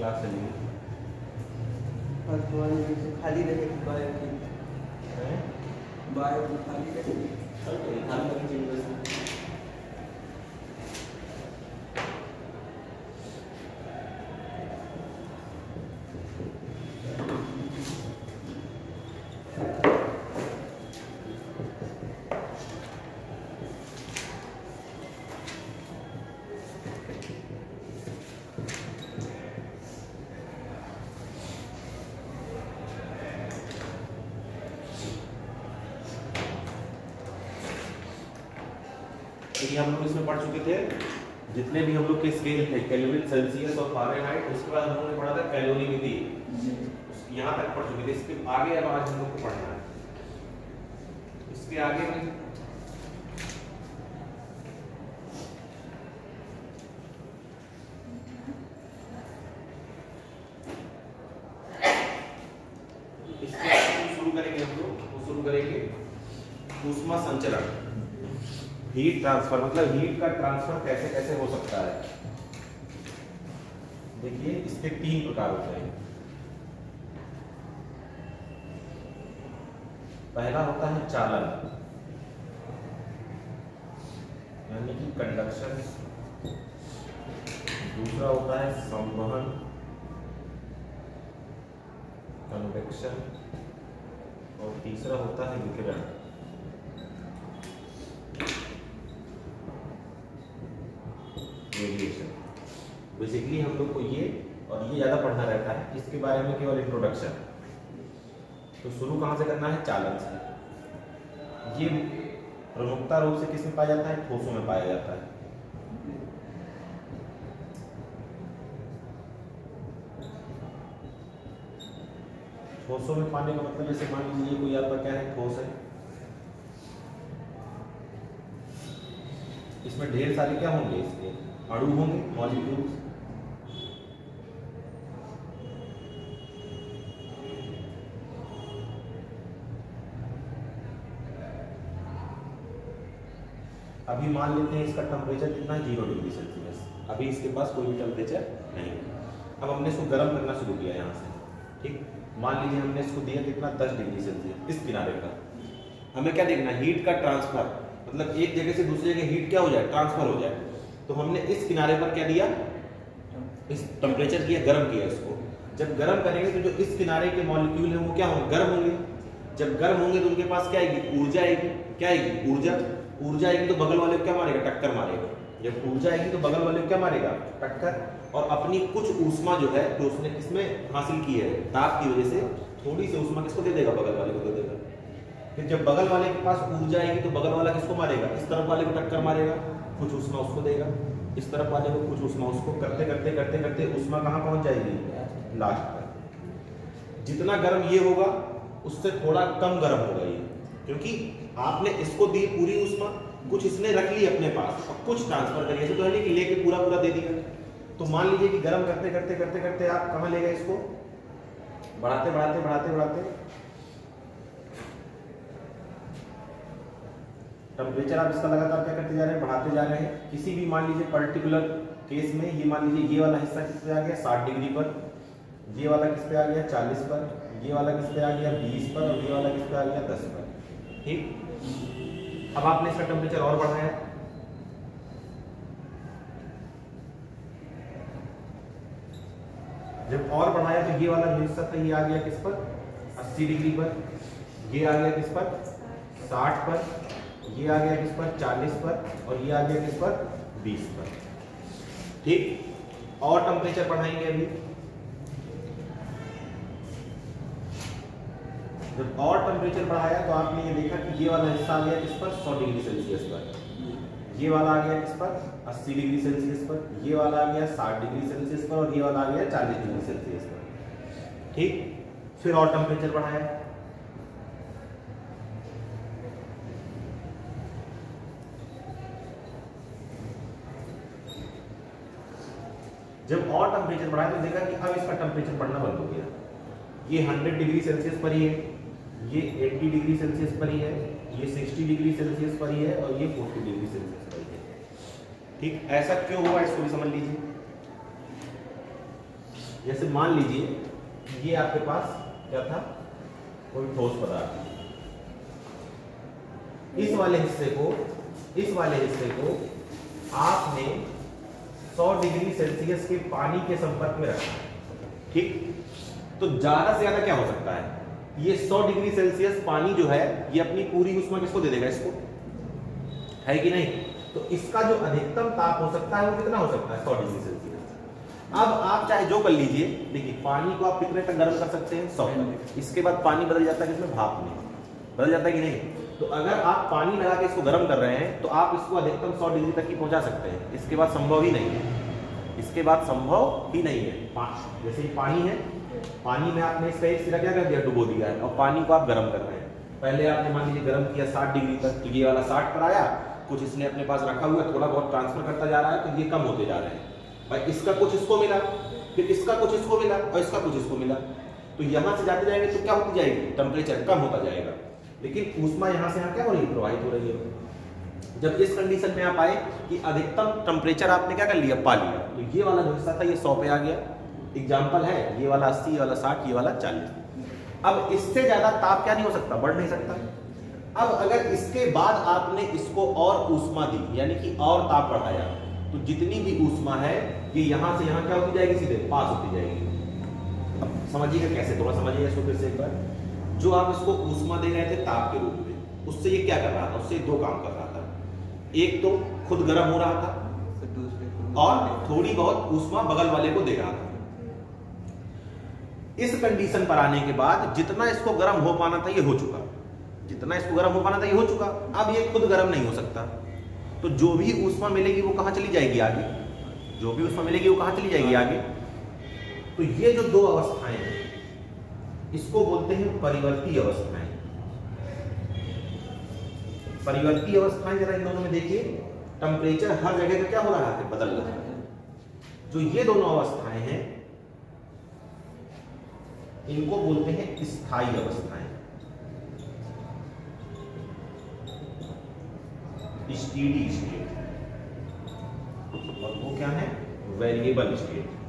Class चलेगी और तुम्हारी खाली रहेगी बायो की, बायो की खाली रहेगी। खाली करनी चाहिए वैसे। ये हम लोग इसमें पढ़ चुके थे जितने भी हम लोग के स्केल थे, केल्विन, सेल्सियस और फारेनहाइट। उसके बाद हम लोगों ने पढ़ा था कैलोरीमेट्री, यहाँ तक पढ़ चुके थे। इसके आगे अब आज हम लोग को पढ़ना है, इसके आगे में इसके आगे शुरू करेंगे हम लोग, वो शुरू करेंगे ऊष्मा संचरण, हीट ट्रांसफर। मतलब हीट का ट्रांसफर कैसे कैसे हो सकता है। देखिए इसके 3 प्रकार होते हैं। पहला होता है चालन, यानी कि कंडक्शन। दूसरा होता है संवहन, कन्वेक्शन। और तीसरा होता है विकिरण। बेसिकली हम लोग को ये और ये ज्यादा पढ़ना रहता है, इसके बारे में केवल इंट्रोडक्शन। तो शुरू कहाँ से करना है? चालन से। ये प्रमुखता रूप से किसमें पाया जाता है? ठोसों में पाया जाता है। ठोसों में पाने का मतलब जैसे मान लीजिए कोई आपका क्या है, ठोस है, इसमें ढेर सारे क्या होंगे, इसके अणु होंगे, मॉलिक्यूल्स। अभी मान लेते हैं इसका टेम्परेचर कितना है, 0 डिग्री सेल्सियस। अभी इसके पास कोई भी टेम्परेचर नहीं है। अब हमने इसको गर्म करना शुरू किया यहाँ से, ठीक। मान लीजिए हमने इसको दिया कितना, 10 डिग्री सेल्सियस इस किनारे का। हमें क्या देखना, हीट का ट्रांसफर, मतलब एक जगह से दूसरी जगह हीट क्या हो जाए, ट्रांसफर हो जाए। तो हमने इस किनारे पर क्या दिया, इस टेम्परेचर किया, गर्म किया इसको। जब गर्म करेंगे तो जो इस किनारे के मॉलिक्यूल हैं वो क्या होंगे, गर्म होंगे। जब गर्म होंगे तो उनके पास क्या आएगी, ऊर्जा आएगी। क्या आएगी, ऊर्जा। ऊर्जा आएगी तो बगल वाले को क्या मारेगा, टक्कर मारेगा। जब ऊर्जा आएगी तो बगल वाले को क्या मारेगा, टक्कर। और अपनी कुछ ऊष्मा जो है तो उसने किसमें हासिल की है, ताप की वजह से थोड़ी सी ऊष्मा किसको दे देगा, बगल वाले को दे देगा। फिर जब बगल वाले के पास ऊर्जा आएगी तो बगल वाला किसको मारेगा, इस तरफ वाले को टक्कर मारेगा, कुछ ऊष्मा उसको देगा, इस तरफ वाले को कुछ ऊष्मा उसको, करते करते करते करते ऊष्मा कहाँ पहुंच जाएगी, लास्ट पर। जितना गर्म ये होगा उससे थोड़ा कम गर्म होगा ये, क्योंकि आपने इसको दी पूरी ऊष्मा, कुछ इसने रख ली अपने पास और कुछ ट्रांसफर करिए। तो नहीं कि लेके पूरा पूरा दे दिया। तो मान लीजिए कि गर्म करते करते करते करते आप कहाँ ले गए इसको, बढ़ाते बढ़ाते बढ़ाते बढ़ाते टेम्परेचर आप इसका लगातार क्या करते जा रहे हैं, बढ़ाते जा रहे हैं। किसी भी मान लीजिए पर्टिकुलर केस में ये मान लीजिए ये वाला हिस्सा किस पे आ गया, 60 डिग्री पर, ये वाला किस पे आ गया, 40 पर, ये वाला किस पे आ गया, 20 पर, और ये वाला किस पे आ गया, 10 पर। ठीक। अब आपने इसका टेम्परेचर और बढ़ाया, जब और बढ़ाया तो ये वाला हिस्सा था ये आ गया किस पर, 80 डिग्री पर, ये आ गया किस पर, 60 पर, ये आ गया किस पर, 40 पर, और ये आ गया किस पर, 20 पर। ठीक। और टेम्परेचर बढ़ाएंगे अभी। जब और टेम्परेचर बढ़ाया तो आपने ये देखा कि ये वाला हिस्सा आ गया किस पर, 100 डिग्री सेल्सियस पर, ये वाला आ गया किस पर, 80 डिग्री सेल्सियस पर, ये वाला आ गया 60 डिग्री सेल्सियस पर, और ये वाला आ गया 40 डिग्री सेल्सियस पर। ठीक। फिर और टेम्परेचर बढ़ाया, जब और टेम्परेचर बढ़ाया तो देखा कि अब इसका टेम्परेचर बढ़ना बंद हो गया। ये 100 डिग्री सेल्सियस पर ही है, ये 80 डिग्री सेल्सियस पर ही है, ये 60 डिग्री सेल्सियस पर ही है, और ये 40 डिग्री सेल्सियस पर ही है। ठीक। ऐसा क्यों हुआ इसको भी समझ लीजिए। जैसे मान लीजिए ये आपके पास क्या था, कोई ठोस पदार्थ, इस वाले हिस्से को आपने 100 डिग्री सेल्सियस के पानी के संपर्क में रखा, ठीक। तो ज्यादा से ज्यादा क्या हो सकता है, ये 100 डिग्री सेल्सियस पानी जो है ये अपनी पूरी ऊष्मा किसको दे देगा, इसको, है कि नहीं। तो इसका जो अधिकतम ताप हो सकता है वो कितना हो सकता है, 100 डिग्री सेल्सियस। अब आप चाहे जो कर लीजिए, देखिए पानी को आप कितने तक गर्म कर सकते हैं, 100 तक। इसके बाद पानी बदल जाता है किसमें, भाप में, बदल जाता है कि नहीं। तो अगर आप पानी लगा के इसको गर्म कर रहे हैं तो आप इसको अधिकतम 100 डिग्री तक ही पहुंचा सकते हैं, इसके बाद संभव ही नहीं है, इसके बाद संभव ही नहीं है। जैसे पानी है, पानी में आपने इसका एक सिरा क्या कर दिया, डुबो दिया है, और पानी को आप गर्म कर रहे हैं। पहले आपने मान लीजिए गर्म किया 60 डिग्री तक, तो ये वाला 60 पर आया, कुछ इसने अपने पास रखा हुआ है, थोड़ा बहुत ट्रांसफर करता जा रहा है, तो ये कम होते जा रहे हैं भाई। इसका कुछ इसको मिला, फिर इसका कुछ इसको मिला, और इसका कुछ इसको मिला, तो यहां से जाते जाएंगे तो क्या होती जाएगी, टेम्परेचर कम होता जाएगा, लेकिन ऊष्मा यहां से यहां क्या हो रही है, प्रवाहित हो रही है। जब इस कंडीशन में आप आए कि अधिकतम टेम्परेचर आपने क्या कर लिया, पा लिया, तो ये वाला जो हिस्सा था ये 100 पे आ गया, एग्जाम्पल है, ये वाला 80, ये वाला 60, ये वाला 40। अब इससे ज्यादा ताप क्या नहीं हो सकता, बढ़ नहीं सकता। अब अगर इसके बाद आपने इसको और ऊष्मा दी, यानी कि और ताप बढ़ाया, तो जितनी भी ऊष्मा है ये यहां से यहां क्या होती जाएगी, सीधे पास होती जाएगी। अब समझिएगा कैसे, थोड़ा समझिए इसको फिर से एक बार। जो आप इसको ऊष्मा दे रहे थे ताप के रूप में, उससे ये क्या कर रहा था, उससे दो काम कर रहा था, एक तो खुद गर्म हो रहा था और थोड़ी बहुत ऊष्मा बगल वाले को दे रहा था। इस कंडीशन पर आने के बाद जितना इसको गर्म हो पाना था ये हो चुका, जितना इसको गर्म हो पाना था ये हो चुका। अब ये खुद गर्म नहीं हो सकता, तो जो भी ऊष्मा मिलेगी वो कहां चली जाएगी, आगे। जो भी ऊष्मा मिलेगी वो कहां चली जाएगी, आगे। तो ये जो दो अवस्थाएं हैं इसको बोलते हैं परिवर्ती अवस्थाएं। परिवर्ती अवस्थाएं जरा इन दोनों में देखिए, टेम्परेचर हर जगह पे क्या हो रहा है, बदल रहा है। जो ये दोनों अवस्थाएं हैं इनको बोलते हैं स्थायी अवस्थाएं, स्टेडी स्टेट, और वो क्या है, वेरिएबल स्टेट।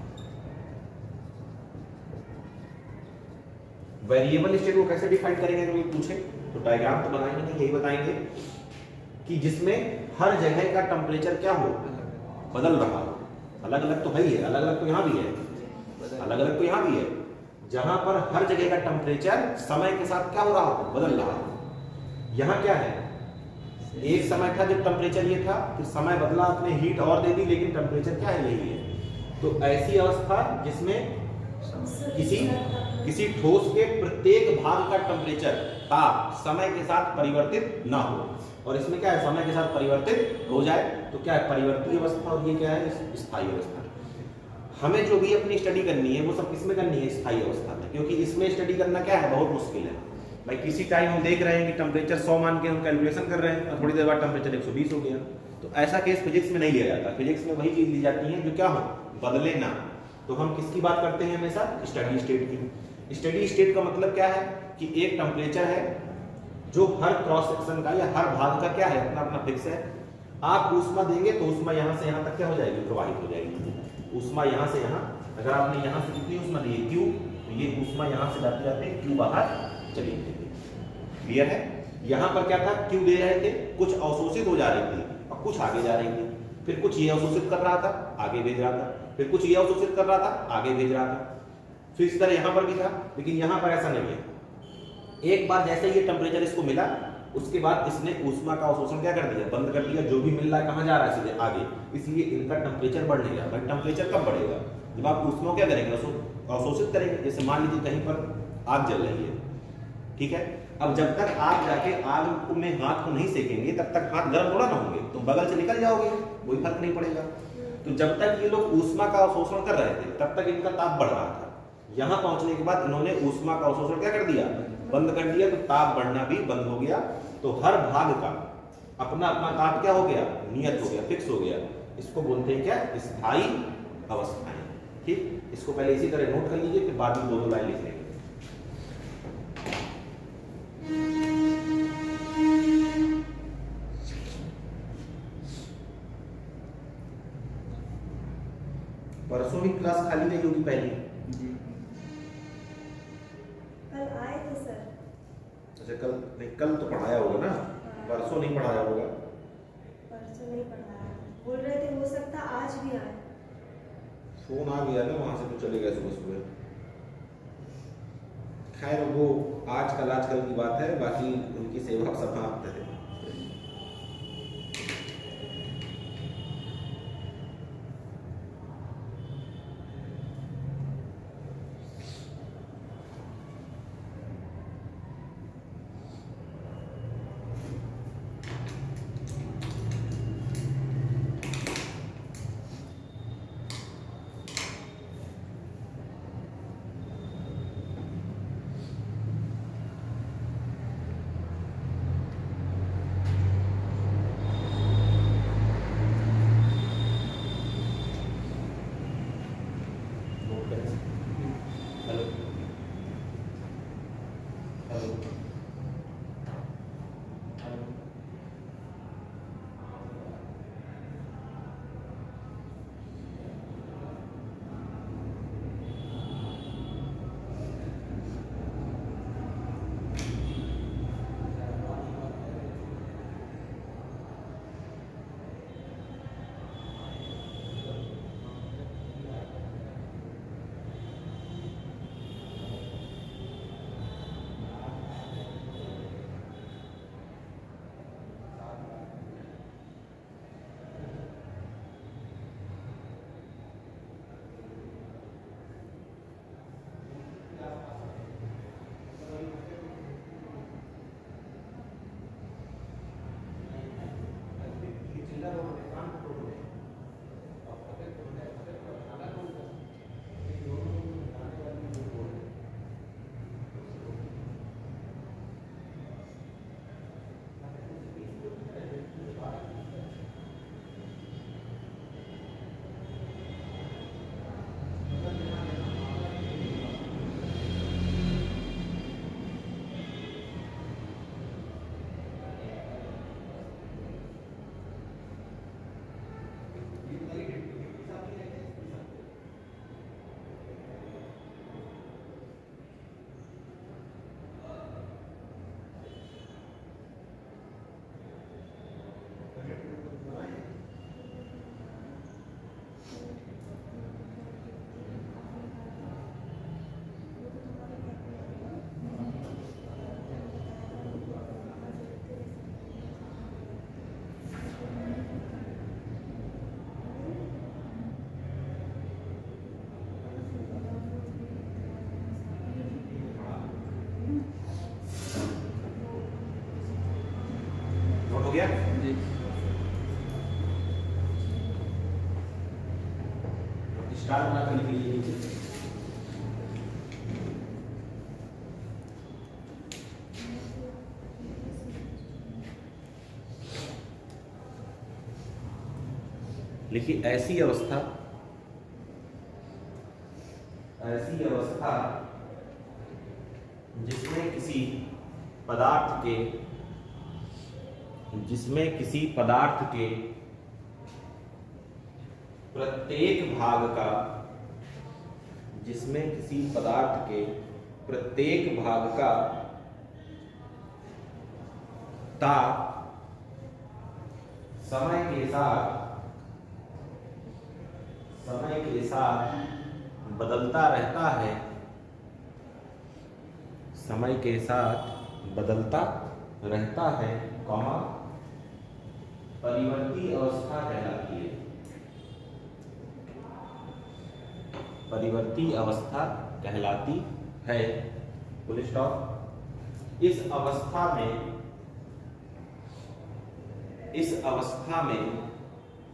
वेरिएबल स्टेट को कैसे डिफाइन करेंगे, अगर ये पूछे तो डायग्राम तो बनाएंगे नहीं, यही बताएंगे कि जिसमें हर जगह का टेम्परेचर क्या हो, बदल रहा हो। अलग अलग तो है ही है, अलग अलग तो यहाँ भी है, अलग अलग तो यहाँ भी है, जहां पर हर जगह का टेम्परेचर समय के साथ क्या हो रहा हो, बदल रहा हो। यहाँ क्या है, एक समय था जब टेम्परेचर ये था, फिर समय बदला, आपने हीट और दे दी, लेकिन टेम्परेचर क्या है, यही है। तो ऐसी अवस्था जिसमें किसी ठोस के प्रत्येक भाग का टेम्परेचर, ताप समय के साथ परिवर्तित ना हो, और इसमें क्या है, समय के साथ परिवर्तित हो जाए, तो क्या है, परिवर्ती अवस्था, और ये क्या है, स्थायी अवस्था। हमें जो भी अपनी स्टडी करनी है वो सब किसमें करनी है, स्थायी अवस्था में, क्योंकि इसमें स्टडी करना क्या है, बहुत मुश्किल है भाई। किसी टाइम हम देख रहे हैं कि टेम्परेचर 100 मान के हम कैलकुलेशन कर रहे हैं, और थोड़ी देर बाद टेम्परेचर 120 हो गया, तो ऐसा केस फिजिक्स में नहीं लिया जाता। फिजिक्स में वही चीज ली जाती है जो क्या हो, बदले ना। तो हम किसकी बात करते हैं हमेशा, स्टडी स्टेट की। स्टडी स्टेट का मतलब क्या है कि एक टेम्परेचर है जो हर क्रॉस सेक्शन का या हर भाग का क्या है, अपना अपना फिक्स है। आप ऊष्मा देंगे तो ऊष्मा यहाँ से यहाँ तक क्या हो जाएगी, प्रवाहित हो जाएगी। ऊष्मा यहाँ से यहाँ, अगर आपने यहाँ से कितनी ऊष्मा दी है, Q, तो ये ऊष्मा यहाँ से जाते जाते Q बाहर चली जाएगी। क्लियर है। यहाँ पर क्या था, Q दे रहे थे, कुछ अवशोषित हो जा रही थी और कुछ आगे जा रही थी, फिर कुछ ये अवशोषित कर रहा था, आगे भेज रहा था, फिर कुछ ये अवशोषित कर रहा था, आगे भेज रहा था। फिर इस तरह यहाँ पर भी था, लेकिन यहाँ पर ऐसा नहीं है। एक बार जैसे ये टेम्परेचर इसको मिला, उसके बाद इसने ऊष्मा का अवशोषण क्या कर दिया, बंद कर दिया। जो भी मिल रहा है कहाँ जा रहा है, सीधे आगे, इसलिए इनका टेम्परेचर बढ़ नहीं रहा। भाई टेम्परेचर कब बढ़ेगा, जब आप ऊष्मा क्या करेंगे, अवशोषित करेंगे। जैसे मान लीजिए कहीं पर आग जल रही है, ठीक है। अब जब तक आप जाके आग में हाथ को नहीं सेकेंगे तब तक हाथ गर्म थोड़ा ना होंगे, तो बगल से निकल जाओगे, कोई फर्क नहीं पड़ेगा। तो जब तक ये लोग ऊष्मा का अवशोषण कर रहे थे तब तक इनका ताप बढ़ रहा था। यहाँ पहुंचने के बाद इन्होंने ऊष्मा का अवशोषण क्या कर दिया, बंद कर दिया, तो ताप बढ़ना भी बंद हो गया। तो हर भाग का अपना अपना ताप क्या हो गया, नियत हो गया, फिक्स हो गया। इसको बोलते हैं क्या, स्थायी अवस्थाएं। ठीक, इसको पहले इसी तरह नोट कर लीजिए, फिर बाद में दो लाइन लिख लेंगे। परसों भी क्लास खाली रही होगी पहली। जी कल आए थे सर। अच्छा कल नहीं, कल तो पढ़ाया होगा ना, परसों नहीं पढ़ाया होगा। परसों नहीं पढ़ाया, बोल रहे थे हो सकता आज भी आए। फोन आ गया ना वहां से तो चले गए सुबह सुबह। खैर वो आजकल की बात है, बाकी उनकी सेवा समाप्त है। हेलो हेलो नोट हो गया? जी स्टार बना कर लिखिए नीचे। लिखिए ऐसी अवस्था जिसमें किसी पदार्थ के प्रत्येक भाग का ताप समय के साथ बदलता रहता है, कॉमा परिवर्ती अवस्था कहलाती है। Full stop. इस अवस्था में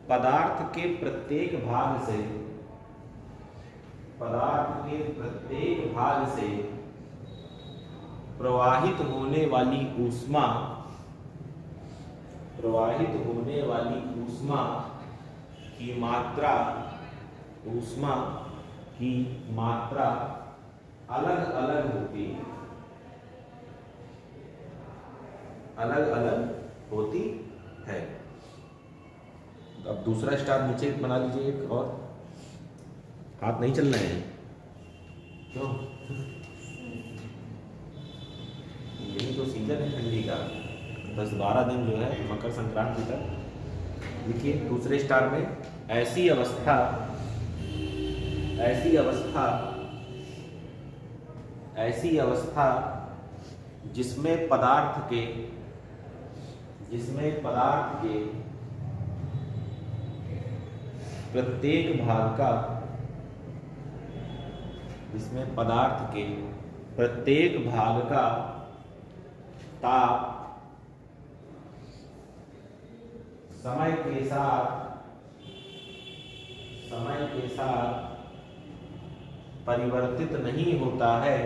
पदार्थ के प्रत्येक भाग से प्रवाहित होने वाली ऊष्मा की मात्रा अलग अलग होती है। अब दूसरा स्टार नीचे बना लीजिए एक और। हाथ नहीं चल रहे हैं क्यों? यही तो सीजन है ठंडी का, 10-12 दिन जो है मकर संक्रांति तक। देखिए दूसरे स्टार में ऐसी अवस्था जिसमें पदार्थ के प्रत्येक भाग का ताप समय के साथ परिवर्तित नहीं होता है,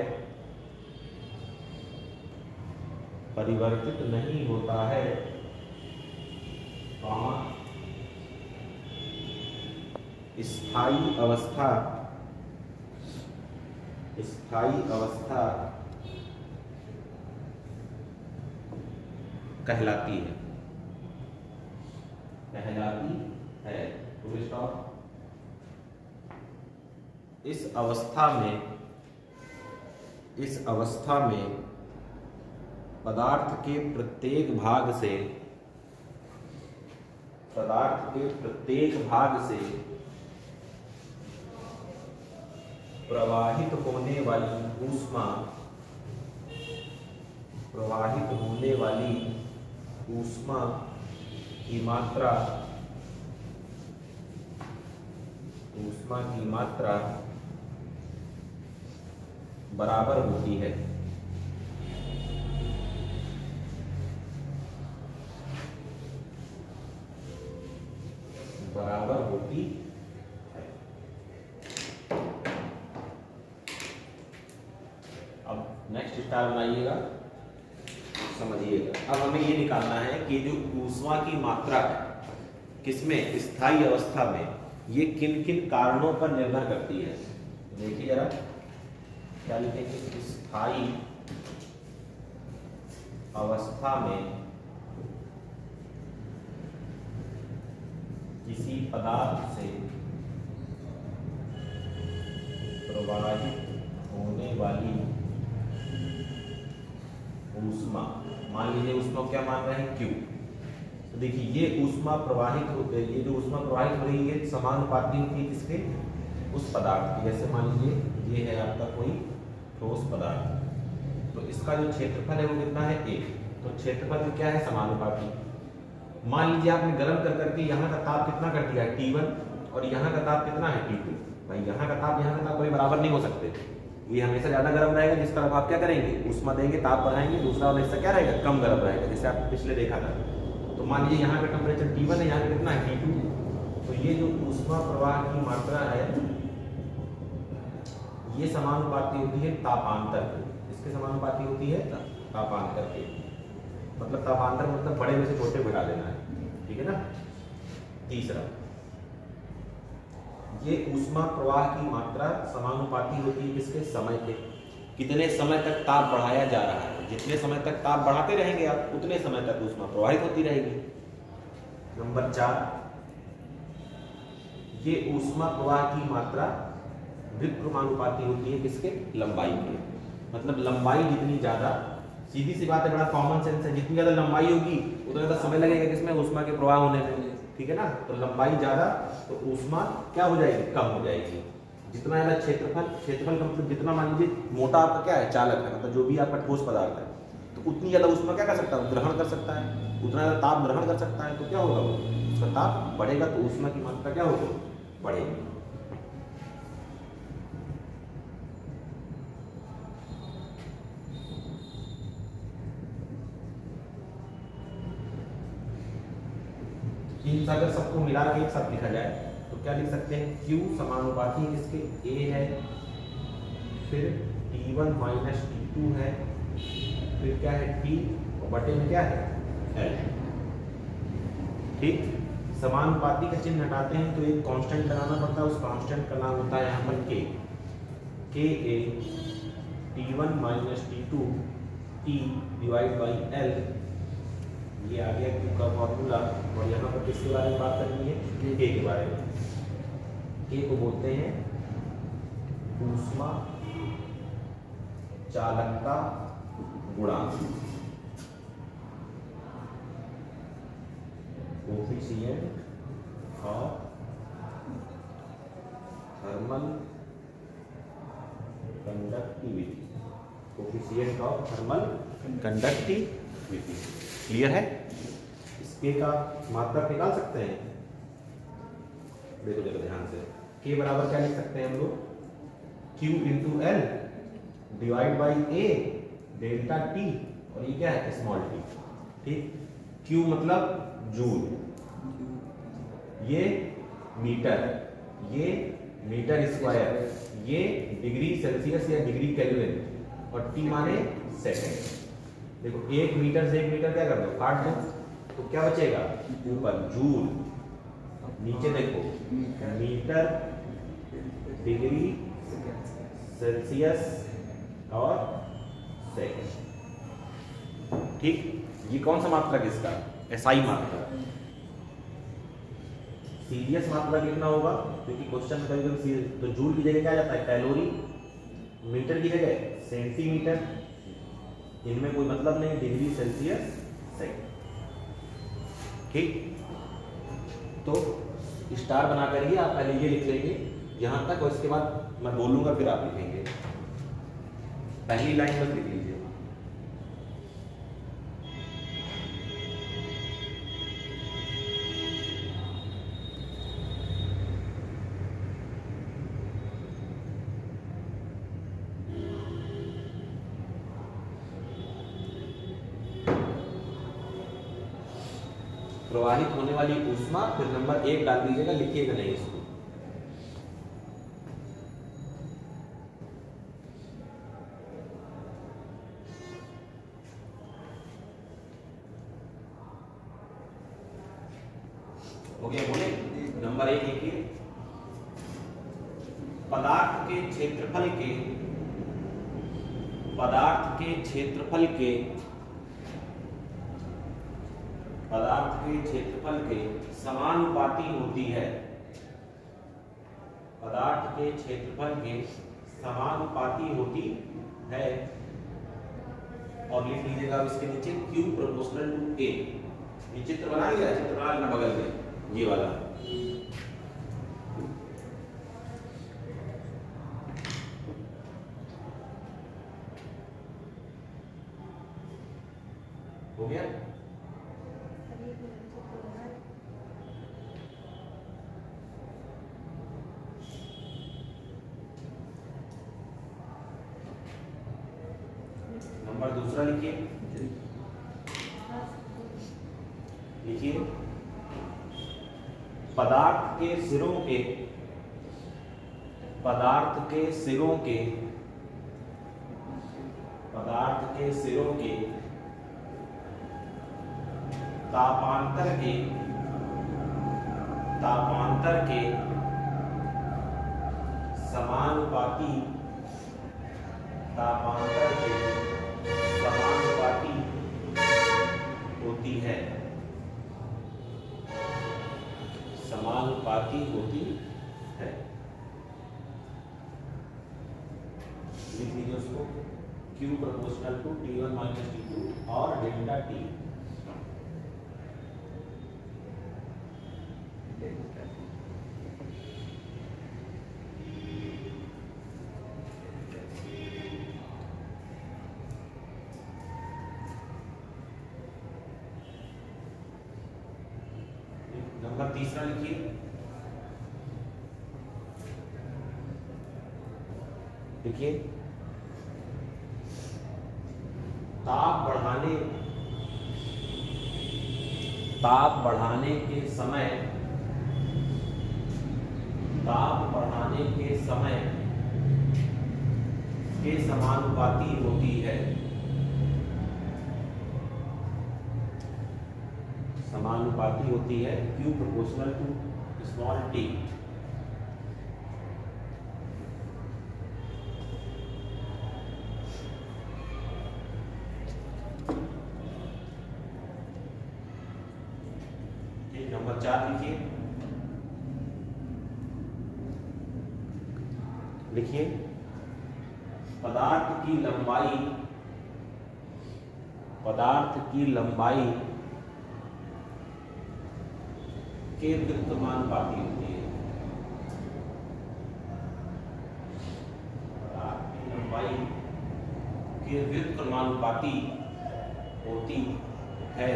स्थायी अवस्था कहलाती है। Full stop. इस अवस्था में पदार्थ के प्रत्येक भाग से प्रवाहित होने वाली ऊष्मा की मात्रा बराबर होती है। अब नेक्स्ट स्टार बनाइएगा, समझिएगा। अब हमें ये निकालना है कि जो ऊष्मा की मात्रा है किसमें, स्थायी अवस्था में, ये किन किन कारणों पर निर्भर करती है। देखिए जरा क्या लिखेंगे, स्थायी अवस्था में किसी पदार्थ से प्रवाहित होने वाली ऊष्मा, मान लीजिए ऊष्मा क्या मान रहे हैं, Q। तो देखिए ये ऊष्मा प्रवाहित होते, ये जो ऊष्मा प्रवाहित हो रही है समानुपाती होती है किसके, उस पदार्थ की। जैसे मान लीजिए ये है आपका कोई ठोस पदार्थ, तो इसका जो क्षेत्रफल है वो कितना है, 1। तो क्षेत्रफल में क्या है, समानुपाती। मान लीजिए आपने गर्म कर करके यहाँ का ताप कितना कर दिया, T1, और यहाँ का ताप कितना है, T2। भाई यहाँ का ताप यहाँ का ताप कभी बराबर नहीं हो सकते, ये हमेशा ज्यादा गर्म रहेगा, जिस तरफ आप क्या करेंगे, ऊष्मा देंगे, ताप बढ़ाएंगे, दूसरा वाला हिस्सा क्या रहेगा, कम गर्म रहेगा, जैसे आप पिछले देखा था। तो मान लीजिए यहाँ का टेम्परेचर T1 है, यहाँ का कितना है, T2। तो ये जो ऊष्मा प्रवाह की मात्रा है ये समानुपाती होती है तापांतर के। इसके समानुपाती होती है तापांतर के, मतलब तापांतर मतलब बड़े में से छोटे घटा देना है, ठीक है ना। तीसरा, ये ऊष्मा प्रवाह की मात्रा समानुपाती होती है किसके, समय के। कितने समय तक ताप बढ़ाया जा रहा है, जितने समय तक ताप बढ़ाते रहेंगे आप उतने समय तक ऊष्मा प्रवाहित होती रहेगी। नंबर 4, ये ऊष्मा प्रवाह की मात्रा व्युत्क्रमानुपाती होती है किसके, लंबाई के। मतलब लंबाई जितनी ज्यादा, सीधी सी बात है, बड़ा कॉमन सेंस है, जितनी ज्यादा लंबाई होगी उतना ज्यादा समय लगेगा किसमें, ऊष्मा के प्रवाह होने में, ठीक है ना। तो लंबाई ज्यादा तो ऊष्मा क्या हो जाएगी, कम हो जाएगी। जितना ज्यादा क्षेत्रफल का मतलब जितना, मान लीजिए मोटा आपका क्या है, चालक है, मतलब जो भी आपका ठोस पदार्थ है, तो उतनी ज्यादा ऊष्मा क्या कर सकता है, ग्रहण कर सकता है, उतना ज्यादा ताप ग्रहण कर सकता है। तो क्या होगा, वो उसका ताप बढ़ेगा तो ऊष्मा की मात्रा क्या होगी, बढ़ेगी। इन अगर सबको मिला के एक साथ लिखा जाए तो क्या लिख सकते हैं, Q समानुपाती किसके, A है, फिर T1 माइनस T2 है, फिर क्या है T, और बटे में क्या है, L। ठीक, समानुपाती का चिन्ह हटाते हैं तो एक कांस्टेंट लगाना पड़ता है, उस कांस्टेंट का नाम होता है यहाँ पर K। Ka T1 minus T2 T divide by L, ये आ गया Q का फॉर्मूला। और यहाँ पर किसके बारे में बात करनी है, K के बारे में। K को बोलते हैं ऊष्मा चालकता गुणांक, coefficient of thermal conductivity, coefficient of thermal conductivity. Clear है? इसके का मात्रक निकाल सकते हैं। देखो देखो ध्यान से, के बराबर क्या लिख सकते हैं हम लोग, Q into L divide by A delta T, और ये क्या है स्मॉल टी। ठीक, Q मतलब जूल, ये मीटर, ये मीटर स्क्वायर, ये डिग्री सेल्सियस या डिग्री केल्विन, और टी माने सेकेंड। देखो 1 मीटर से 1 मीटर क्या कर दो, काट दो, तो क्या बचेगा ऊपर जूल, नीचे देखो मीटर, डिग्री सेल्सियस और सेकेंड। ठीक, ये कौन सा मात्रक इसका, एसआई मात्रक। सीरियस मात्रक लिखना होगा क्योंकि क्वेश्चन में कभी तो जूल की जगह क्या जाता है कैलोरी, मीटर की जगह सेंटीमीटर, इनमें कोई मतलब नहीं, डिग्री सेल्सियस सेकेंड। ठीक, तो स्टार बना करिए, आप पहले ये लिख लेंगे यहां तक, और इसके बाद मैं बोलूंगा फिर आप लिखेंगे। पहली लाइन बस लिख लीजिए। प्रवाहित होने वाली ऊष्मा, फिर नंबर 1 डाल दीजिएगा, लिखिएगा नहीं इसको। हो गया, बोले नंबर 1 लिखिए, पदार्थ के क्षेत्रफल के, पदार्थ के क्षेत्रफल के, पदार्थ के क्षेत्रफल के समानुपाती होती है, पदार्थ के क्षेत्रफल के समानुपाती होती है, और लिख लीजिएगा इसके नीचे Q प्रोपोर्शनल टू A। ये चित्र बना लिया, चित्र बना लेना बगल में ये वाला। हो गया, नंबर दूसरा लिखिए, लिखिए पदार्थ के सिरों के, पदार्थ के सिरों के, पदार्थ के सिरों के तापांतर के, तापांतर के समानुपाती, तापांतर के समानुपाती होती है, समानुपाती होती है। लिख लीजिए उसको, Q proportional to T1 minus T2 और डेल्टा T। नंबर तीसरा लिखिए, देखिए ताप बढ़ाने, ताप बढ़ाने के समय, ताप बढ़ाने के समय के समानुपाती होती है, समानुपाती होती है Q proportional to small t। Number 4 लिखिए, लिखिए पदार्थ की लंबाई के वृत्तमानुपाती होती है। पदार्थ की लंबाई के वृत्तमानुपाती होती है।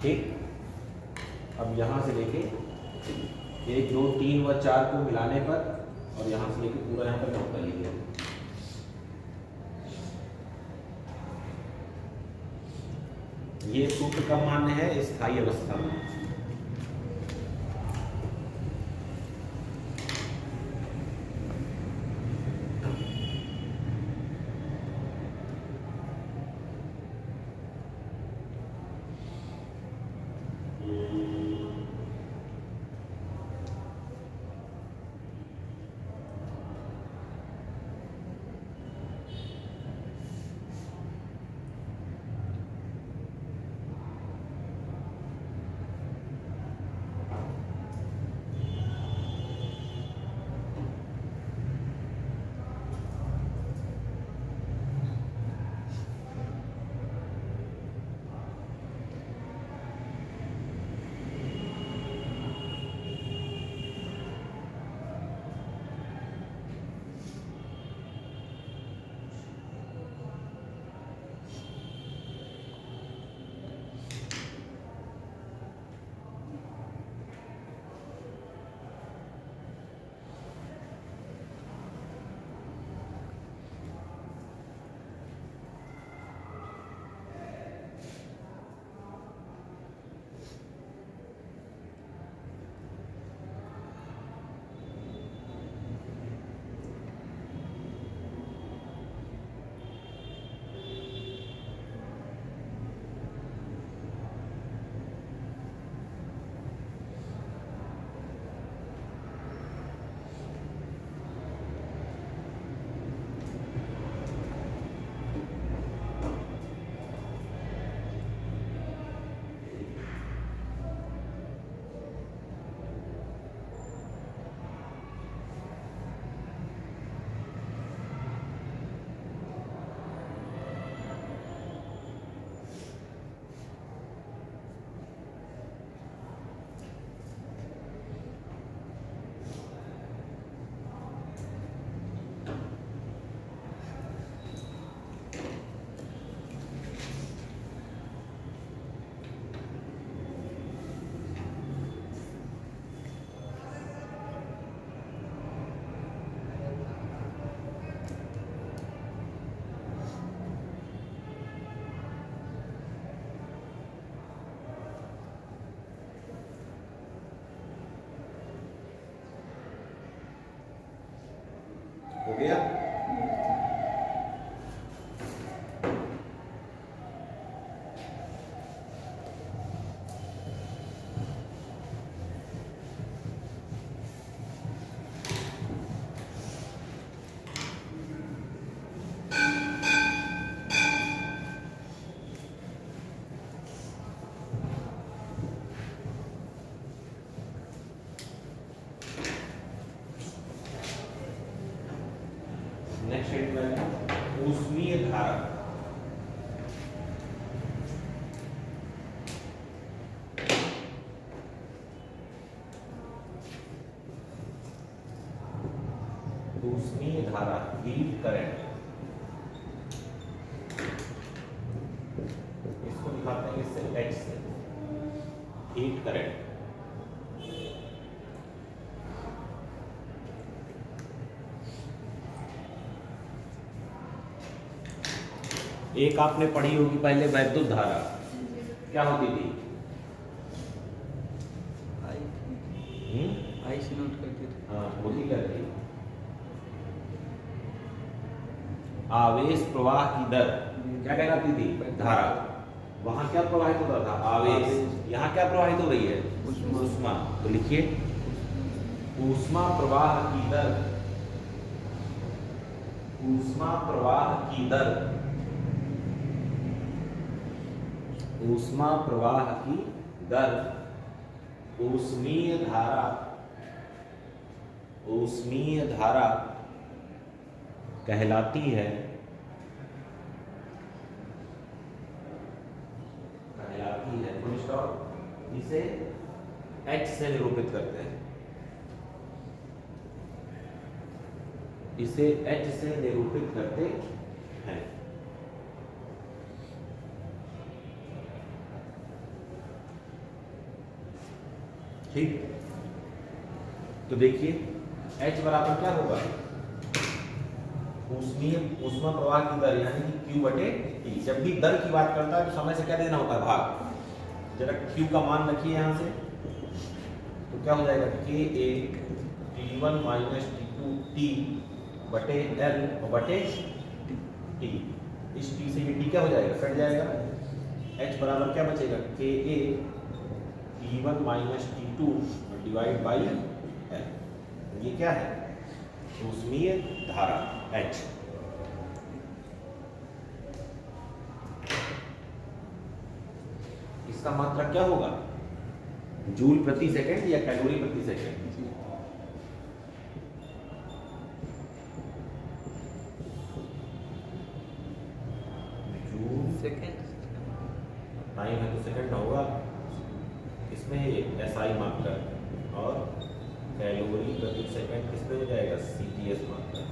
ठीक, अब यहां से लेके 1 2 3 व 4 को मिलाने पर और यहां से लेके पूरा यहां पर नोट कर लीजिए। ये सूत्र कब मान्य है? स्थायी अवस्था में। हो गया? नेक्स्ट स्टेटमेंट, ऊष्मीय धारा। ऊष्मीय धारा, हीट करंट, इसको दिखाते हैं इससे एच से, हीट करंट। एक आपने पढ़ी होगी पहले, वैद्युत धारा क्या होती थी? आई से नोट करते थे। हाँ, होती क्या थी? आवेश प्रवाह की दर क्या कहलाती थी? धारा। वहां क्या प्रवाहित होता था? आवेश। यहाँ क्या प्रवाहित हो रही है? ऊष्मा। तो लिखिए, ऊष्मा प्रवाह की दर, ऊष्मा प्रवाह की दर, ऊष्मा प्रवाह की दर ऊष्मीय धारा, ऊष्मीय धारा कहलाती है फुल स्टॉप, इसे H से निरूपित करते हैं, इसे H से निरूपित करते हैं। ठीक, तो देखिए H बराबर क्या होगा, ऊष्मा प्रवाह की दर यानी कि Q बटे T। जब भी दर की बात करता है तो समय से क्या देना होता है, भाग। जरा Q का मान रखिए यहाँ से, तो क्या हो जाएगा KA T1 minus T2 T बटे L और बटे T। इस T से ये T क्या हो जाएगा, कट जाएगा। H बराबर क्या बचेगा, KA T1 minus T2 divide by L। ये क्या है, ऊष्मीय धारा H। इसका मात्रा क्या होगा, जूल प्रति सेकंड या कैलोरी प्रति सेकंड। जूल सेकंड, टाइम है तो सेकंड होगा, इसमें SI मात्रा और कैलोरी प्रति सेकंड किसमें हो जाएगा, CTS मात्रा।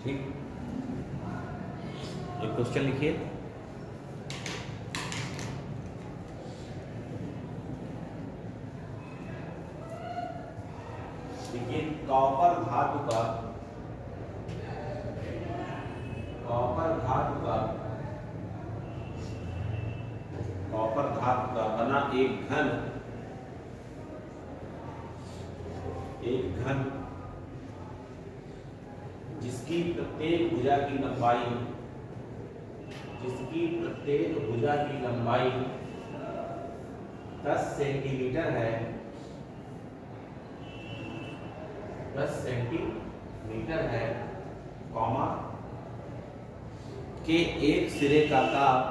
ठीक, एक क्वेश्चन लिखिए। देखिए कॉपर धातु का बना एक घन जिसकी प्रत्येक भुजा की लंबाई 10 सेंटीमीटर है, 10 सेंटीमीटर है, कॉमा के एक सिरे का ताप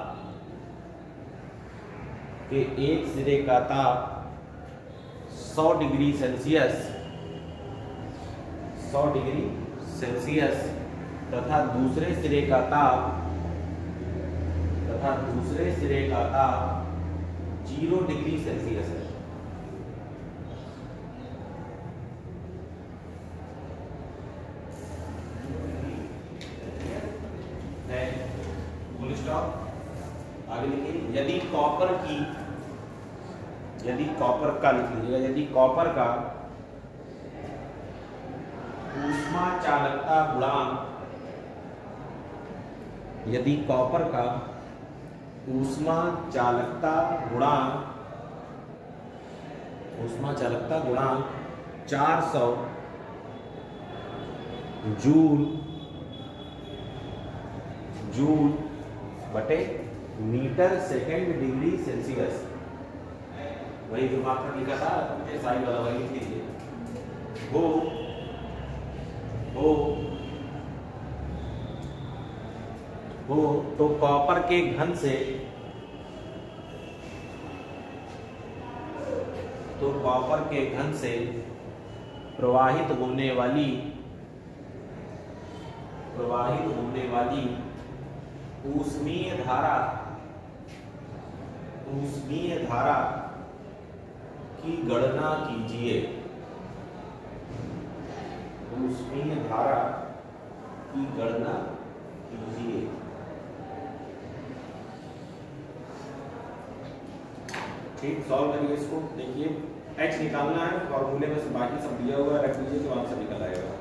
100 डिग्री सेल्सियस तथा दूसरे सिरे का ताप 0 डिग्री सेल्सियस है। Full stop. आगे लिखिए, यदि कॉपर का लिख लीजिएगा, यदि कॉपर का ऊष्मा चालकता गुणांक, यदि कॉपर का ऊष्मा चालकता गुणांक 400 जूल बटे मीटर सेकेंड डिग्री सेल्सियस, वही जो मात्रा लिखा था SI वाला वही लिख लीजिए, हो तो कॉपर के घन से प्रवाहित होने वाली ऊष्मीय धारा की गणना कीजिए। ऊष्मीय धारा की गणना कीजिए। ठीक, सॉल्व करिए इसको। देखिए h निकालना है, फॉर्मूले में से बाकी सब दिया हुआ रख दीजिए तो आंसर निकल आएगा।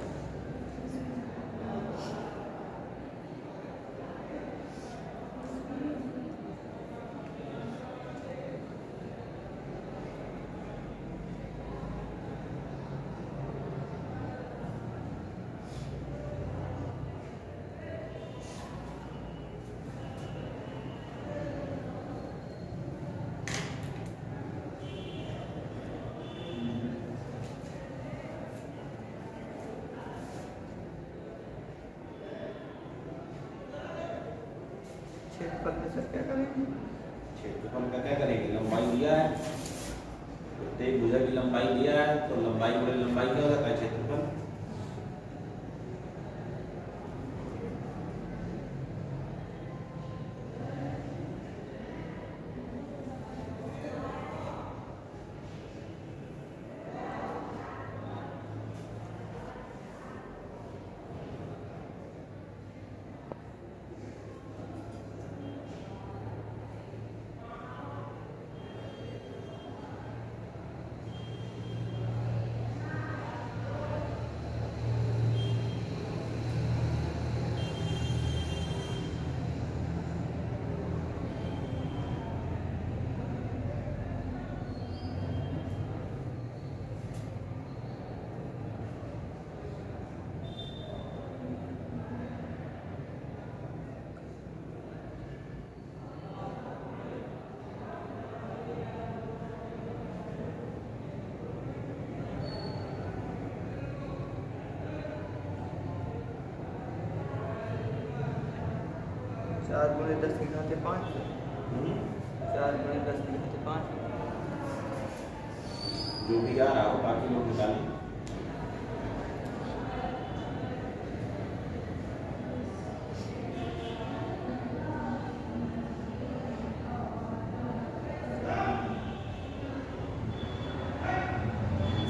क्षेत्रफल में सर क्या करेंगे? क्षेत्रफल का क्या करेंगे? लंबाई दिया है, प्रत्येक भुजा की लंबाई दिया है, तो लंबाई गुणे लंबाई क्या होता है? क्षेत्रफल। चार गुणे 10 की घात 5। 4 गुणे 10 की घात 5। जो भी आ रहा हो बाकी लोग निकालें।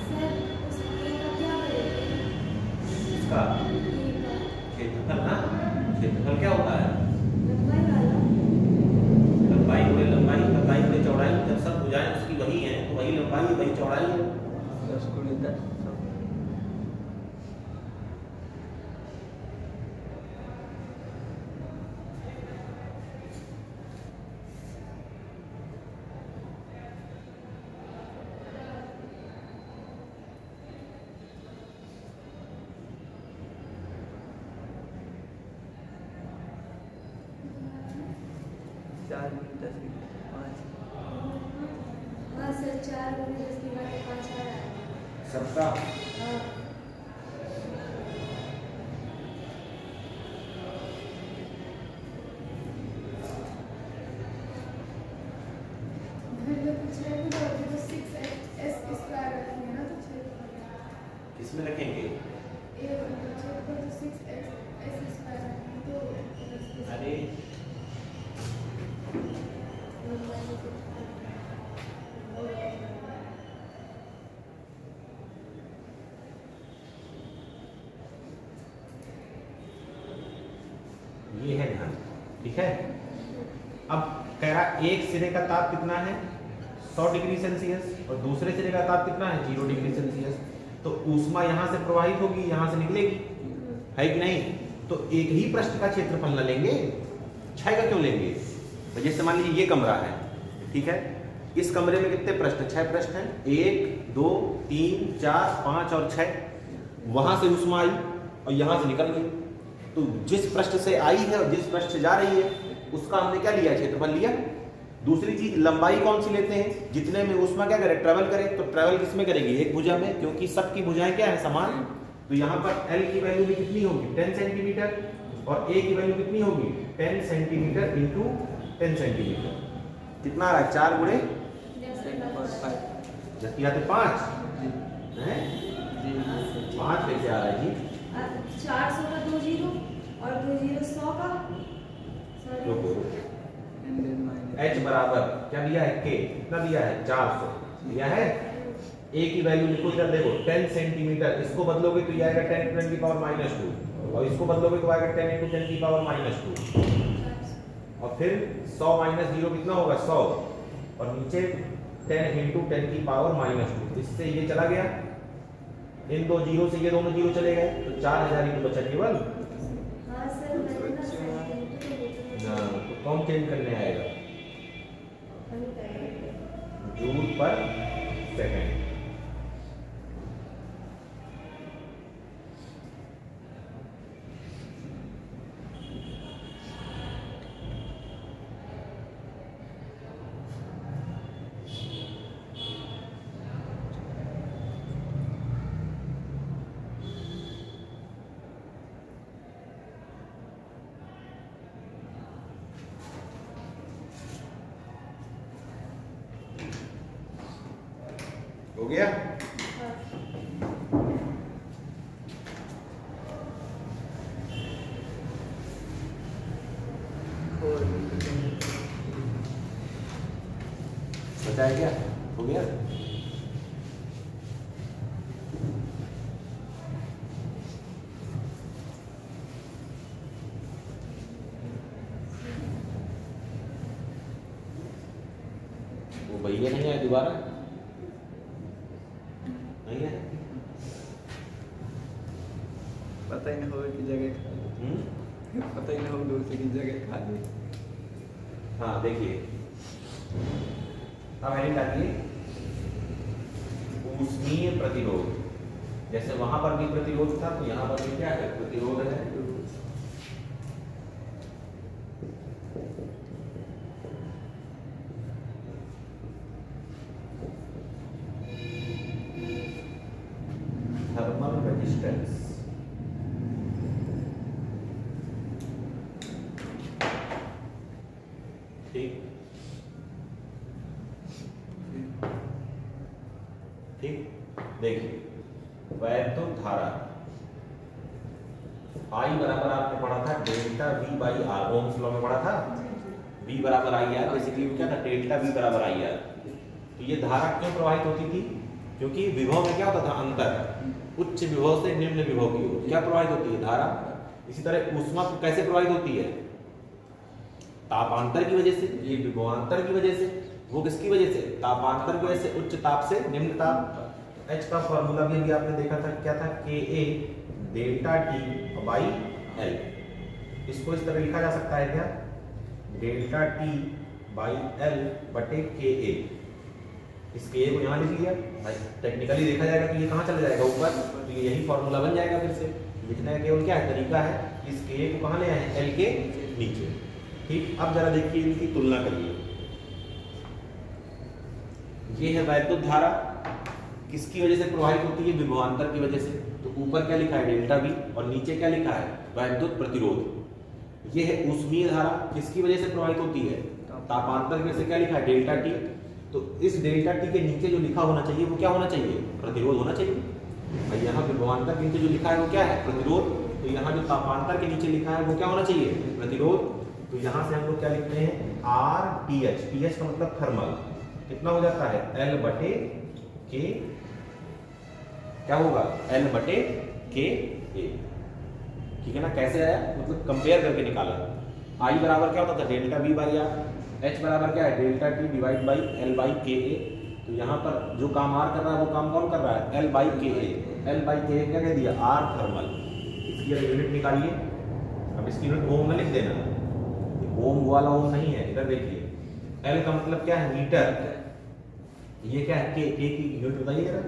सर उस ए का क्या करेंगे? इसका ए का क्षेत्रफल ना, क्षेत्रफल क्या होता है? लंबाई वाला। लंबाई गुणे लंबाई, लंबाई गुणे चौड़ाई। जब सब भुजाएं उसकी वही है तो वही लंबाई है, वही चौड़ाई है। 10 गुणे 10 4 गुणे 10 की घात 5। हाँ सर 4 गुणे 10 की घात 5 आ रहा है। सबका हाँ किसमें रखेंगे? अरे ये है ध्यान, ठीक है। अब कह रहा एक सिरे का ताप कितना है? 100 डिग्री सेल्सियस और दूसरे सिरे का ताप कितना है? 0 डिग्री सेल्सियस। तो ऊष्मा यहाँ से प्रवाहित होगी, यहाँ से निकलेगी, है कि नहीं? तो एक ही पृष्ठ का क्षेत्रफल न लेंगे, 6 का क्यों लेंगे? तो जैसे मान लीजिए ये कमरा है, ठीक है, इस कमरे में कितने पृष्ठ? 6 पृष्ठ हैं। 1 2 3 4 5 और 6। वहां से ऊष्मा आई और यहाँ से निकल गई। तो जिस पृष्ठ से आई है और जिस पृष्ठ से जा रही है उसका हमने क्या लिया? क्षेत्रफल लिया। दूसरी चीज लंबाई कौन सी लेते हैं? जितने में ऊष्मा क्या करे? ट्रेवल करे। तो ट्रेवल किसमें करेगी? एक भुजा में, क्योंकि सबकी भुजाएं क्या है? समान। तो यहाँ पर L की वैल्यू भी कितनी होगी? 10 सेंटीमीटर और A की वैल्यू कितनी होगी? 10 सेंटीमीटर इंटू 10 सेंटीमीटर। कितना आ रहा है? 4 गुणे 10 की घात 5 है। 5 कैसे आ रहा है जी? 400 का 2 जीरो और 2 जीरो 100 का। देखो H बराबर क्या दिया है? K कितना दिया है? 400 दिया है। A की वैल्यू लिखो इधर, देखो 10 सेंटीमीटर। इसको बदलोगे तो ये आएगा 10 × 10⁻² और इसको बदलोगे तो आएगा 10 × 10⁻²। और फिर 100 - 0 कितना होगा? 100 और नीचे 10 इंटू 10 की पावर -2, इससे ये चला गया, इन दो जीरो से ये दोनों जीरो चले गए, तो 4000 ही तो बचा केवल। हाँ सर, मैंने ना साइड हाँ, तो कौन चेंज करने आएगा? हम करेंगे। जूल पर सेकंड। हो गया? बताया क्या? हो गया? वो भैया नहीं आए दोबारा? नहीं है? पता ही ना हो कि जगह खाली, पता ही ना हो दूसरी की जगह खाली। हाँ देखिए, अब हेडिंग डालिए ऊष्मीय प्रतिरोध। जैसे वहां पर भी प्रतिरोध था, तो यहाँ पर भी क्या है? प्रतिरोध है। Thermal resistance. ठीक ठीक, देखिए वैद्युत धारा I बराबर आपने पढ़ा था delta V by R, Ohm's law में पढ़ा था। V बराबर आई आर, बेसिकली क्या था? डेल्टा V बराबर आई आर। तो ये धारा क्यों प्रवाहित होती थी? क्योंकि विभव में क्या होता था? अंतर। उच्च विभव से निम्न विभव की ओर क्या प्रवाहित होती है? धारा। इसी तरह ऊष्मा कैसे प्रवाहित होती है? तापांतर की वजह से, ये विभवांतर की वजह से। वो किसकी वजह से? तापांतर की वजह से, उच्च ताप से निम्न ताप। H का फॉर्मूला भी आपने देखा था, क्या था? Ka delta T by L। इसको इस तरह लिखा जा सकता है क्या? डेल्टा T बाई L बटे Ka। इस Ka को यहाँ लिख लिया। टेक्निकली देखा जाएगा तो ये कहाँ चला जाएगा? ऊपर। तो ये यही फॉर्मूला बन जाएगा। फिर से लिखने का केवल क्या है? तरीका है। इस Ka को कहाँ ले आए? L के नीचे। ठीक, अब जरा देखिए इनकी तुलना करिए। ये है वैद्युत धारा, किसकी वजह से प्रवाहित होती है? विभवांतर की वजह से। तो ऊपर क्या लिखा है? डेल्टा V, और नीचे क्या लिखा है? वैद्युत प्रतिरोध। ये है ऊष्मीय धारा, किसकी वजह से प्रवाहित होती है? तापांतर की वजह से। क्या लिखा है? Delta T। तो इस डेल्टा T के नीचे जो लिखा होना चाहिए वो क्या होना चाहिए? प्रतिरोध होना चाहिए। और यहाँ विभवांतर के नीचे जो लिखा है वो क्या है? प्रतिरोध। तो यहाँ जो तापांतर के नीचे लिखा है वो क्या होना चाहिए? प्रतिरोध। तो यहाँ से हम लोग क्या लिखते हैं? RTH। TH का मतलब थर्मल। कितना हो जाता है? L बटे K। क्या होगा? L बटे Ka। ठीक है ना? कैसे आया? मतलब कंपेयर करके निकाला। I बराबर क्या होता था? Delta V by R. H बराबर क्या है? Delta T divide by L by Ka। तो यहाँ पर जो काम R कर रहा है वो काम कौन कर रहा है? L by Ka। L by Ka क्या कह दिया? R thermal. इसकी यूनिट निकालिए। अब इसकी यूनिट ओम में लिख देना। ओम वाला ओम नहीं है, इधर देखिए। L का मतलब क्या है? मीटर। ये क्या है? K की यूनिट बताइए जरा।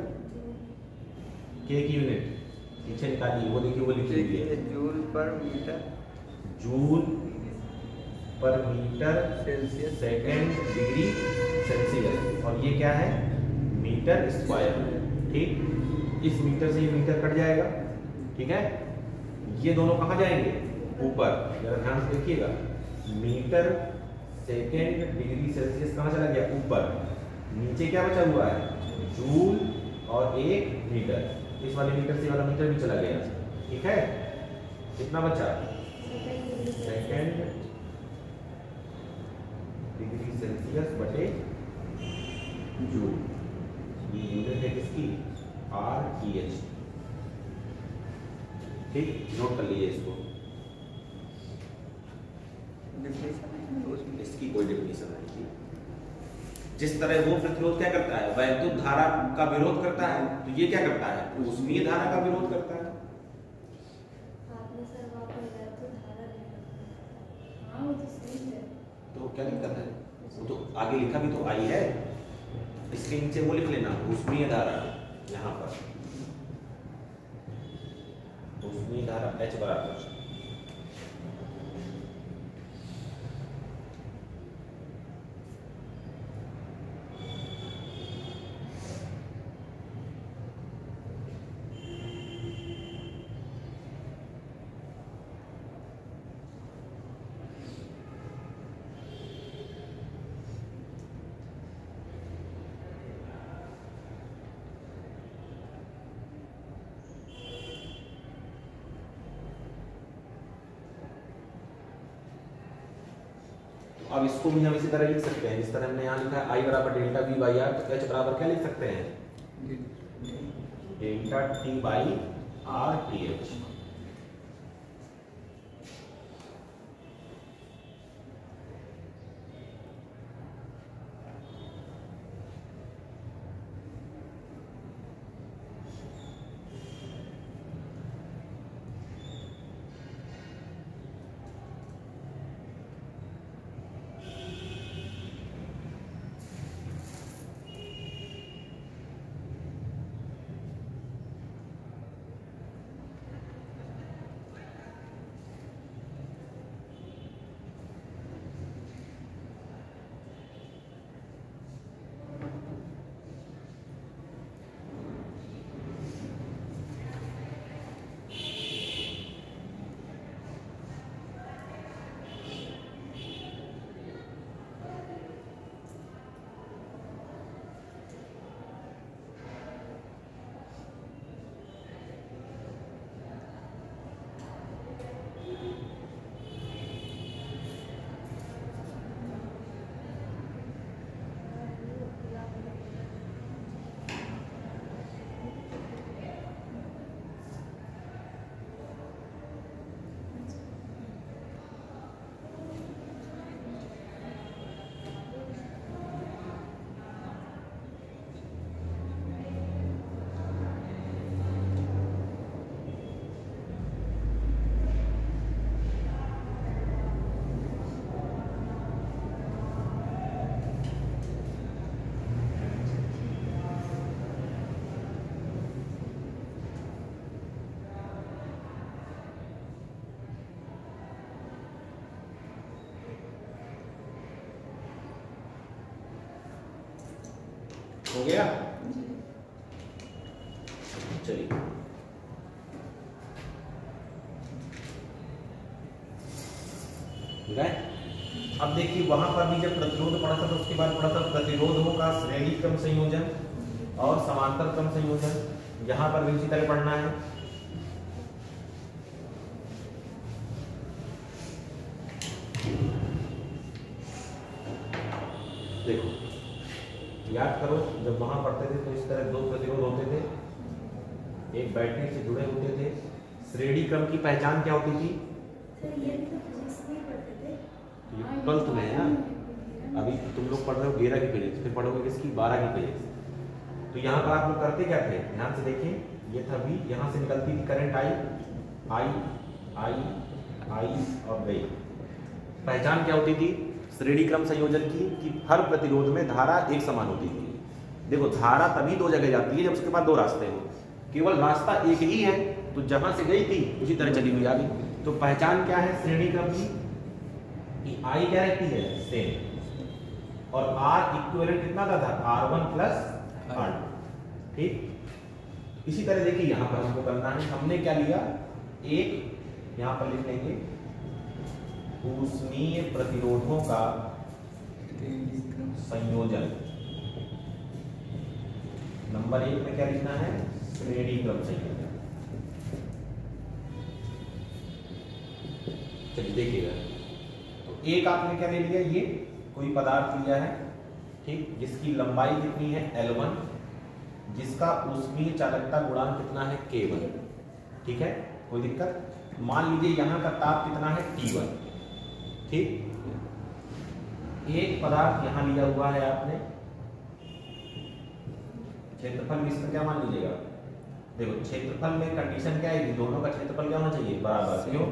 K की यूनिट पीछे निकालिए, वो देखिए वो लिखी हुई है। जूल पर मीटर। जूल पर metre Celsius second degree Celsius. और ये क्या है? Metre square. ठीक, इस मीटर से ये मीटर कट जाएगा। ठीक है, ये दोनों कहाँ जाएंगे? ऊपर। जरा ध्यान से देखिएगा, मीटर सेकेंड डिग्री सेल्सियस कहाँ चला गया? ऊपर। नीचे क्या बचा हुआ है? जूल और एक मीटर। इस वाले मीटर से वाला मीटर भी चला गया। ठीक है, कितना बचा? सेकेंड डिग्री सेल्सियस बटे जूल। ये यूनिट है किसकी? RTH। ठीक, नोट कर लीजिए इसको। इसकी कोई डेफिनेशन नहीं थी। जिस तरह वो प्रतिरोध क्या करता है, वैद्युत धारा का विरोध करता है, तो ये क्या करता है, ऊष्मीय धारा का विरोध करता है। आपने सर वहाँ पर वैद्युत धारा लिखा। हाँ वो तो सही है। तो क्या दिक्कत है, वो तो आगे लिखा भी तो आई है, इसके नीचे वो लिख लेना ऊष्मीय धारा, यहाँ पर ऊष्मीय धारा H बराबर अब इसको भी हम इसी तरह लिख सकते हैं जिस तरह हमने यहाँ लिखा है I बराबर डेल्टा V बाई आर, तो H बराबर क्या लिख सकते हैं, delta T by are T H. हो गया, चलिए ठीक है। अब देखिए वहां पर भी जब प्रतिरोध पढ़ा था तो उसके बाद पढ़ा था प्रतिरोधों का श्रेणी क्रम संयोजन और समांतर क्रम संयोजन, यहां पर भी इसी तरह पढ़ना है। देखो याद करो जब वहां पढ़ते थे तो इस तरह दो प्रतिरोध होते थे, एक बैटरी से जुड़े होते थे। श्रेणी क्रम की पहचान क्या होती थी, सर ये भी तो फिजिक्स में ही पढ़ते थे। ये 12th में है ना, अभी तुम लोग पढ़ रहे हो 11 की पेज, फिर पढ़ोगे किसकी 12 की पेज। तो यहाँ पर आप लोग करते क्या थे, ध्यान से देखिए, ये था V, यहाँ से निकलती थी करंट I और गई। पहचान क्या होती थी श्रेणी क्रम संयोजन की कि हर प्रतिरोध में धारा एक समान होती थी। देखो धारा तभी दो जगह जाती है जब उसके बाद दो रास्ते हो, केवल रास्ता एक ही है तो जहां से गई थी उसी तरह चली हुई आगे। तो पहचान क्या है श्रेणी क्रम की, I क्या रहती है सेम, और R इक्विवेलेंट कितना था R1 प्लस R2, ठीक। इसी तरह देखिए यहाँ पर हमको करना है, हमने क्या लिया, एक यहाँ पर लिख लेंगे ऊष्मीय प्रतिरोधों का संयोजन। नंबर 1 में क्या लिखना है, श्रेणी क्रम संयोजन। चलिए देखिएगा, तो एक आपने क्या ले लिया, ये कोई पदार्थ लिया है, ठीक, जिसकी लंबाई कितनी है L1, जिसका ऊष्मीय चालकता गुणांक कितना है K1, ठीक है, कोई दिक्कत। मान लीजिए यहाँ का ताप कितना है T1, ठीक। एक पदार्थ यहाँ लिया हुआ है आपने क्षेत्रफल में इसका क्या मान लीजिएगा, देखो क्षेत्रफल में कंडीशन क्या है, दोनों का क्षेत्रफल क्या होना चाहिए, बराबर। क्यों,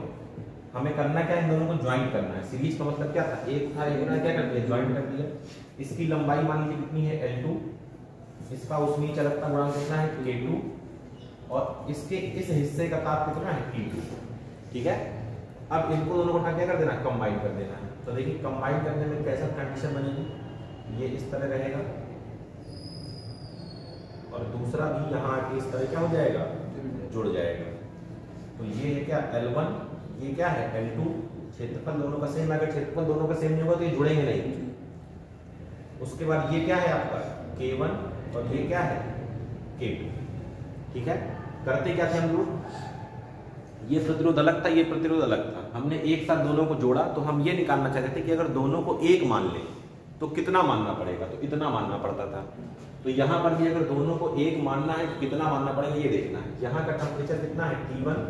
हमें करना क्या है, इन दोनों को ज्वाइंट करना है। सीरीज का मतलब क्या था, एक था, एक ना, क्या कर दिया, ज्वाइंट कर दिया। इसकी लंबाई मान लीजिए कितनी है, L2, इसका उसमें चलकता गुणांक कितना है, K2, और इसके इस हिस्से का ताप कितना है, T2। ठीक है, अब इनको दोनों को उठा क्या कर देना, कंबाइन कर देना है। तो देखिए कंबाइन करने में कैसा कंडीशन बनेगी, ये इस तरह रहेगा और दूसरा भी यहाँ आके इस तरह क्या हो जाएगा, जुड़ जाएगा। तो ये है क्या, L1, ये क्या है, L2। क्षेत्रफल दोनों का सेम, अगर क्षेत्रफल दोनों का सेम नहीं होगा तो ये जुड़ेंगे नहीं। उसके बाद ये क्या है आपका K1 और ये क्या है K2। ठीक है, करते क्या थे हम लोग, ये प्रतिरोध अलग था, ये प्रतिरोध अलग था, हमने एक साथ दोनों को जोड़ा। तो हम ये निकालना चाहते थे कि अगर दोनों को एक मान लें तो कितना मानना पड़ेगा, तो इतना मानना पड़ता था। तो यहाँ पर भी अगर दोनों को एक मानना है तो कितना मानना पड़ेगा, ये देखना है। यहाँ का टेम्परेचर कितना है, T1,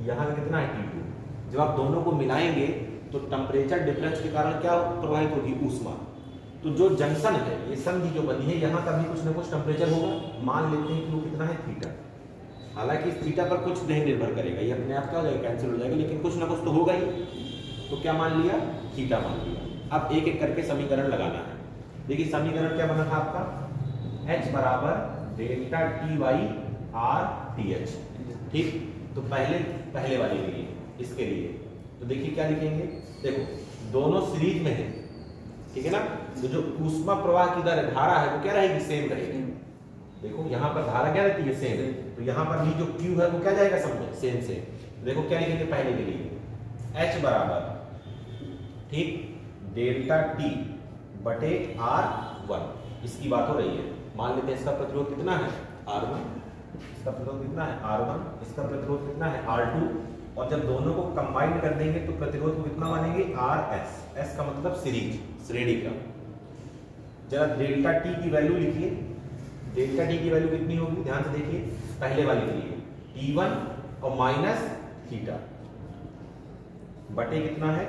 यहाँ का कितना है, T2। जब आप दोनों को मिलाएंगे तो टेम्परेचर डिफरेंस के कारण क्या प्रभावित होगी, ऊष्मा। तो जो जंक्शन है, ये संधि जो बनी है, यहाँ का भी कुछ ना कुछ टेम्परेचर होगा। मान लेते हैं कि वो कितना है, थीटा। हालांकि इस थीटा पर कुछ नहीं निर्भर करेगा, ये अपने आप क्या हो जाएगा, कैंसिल हो जाएगा, लेकिन कुछ ना कुछ तो होगा ही। तो क्या मान लिया, थीटा मान लिया। अब एक एक करके समीकरण लगाना है। देखिए समीकरण क्या बना था आपका, H बराबर delta T y R T H. ठीक, तो पहले वाले के लिए, इसके लिए तो देखिए क्या लिखेंगे, देखो दोनों सीरीज में है, ठीक है ना। तो जो ऊष्मा प्रवाह की दर धारा है वो क्या रहेगी, सेम रहेगी। देखो यहाँ पर धारा क्या रहती है, सेम है। तो यहाँ पर भी जो Q है वो क्या जाएगा, समझे, सेम से। देखो क्या लिखेंगे पहले के लिए, H बराबर, ठीक, डेल्टा टी बटे R1, इसकी बात हो रही है। मान लेते हैं इसका प्रतिरोध कितना है, R1, इसका प्रतिरोध कितना है, R1, इसका प्रतिरोध कितना है, R2। और जब दोनों को कंबाइन कर देंगे तो प्रतिरोध को कितना मानेंगे, RS। S का मतलब सीरीज, श्रेणी का। जरा डेल्टा टी की वैल्यू लिखिए, डेल्टा टी की वैल्यू कितनी होगी, ध्यान से देखिए, पहले वाले के लिए T1 और माइनस थीटा बटे कितना है,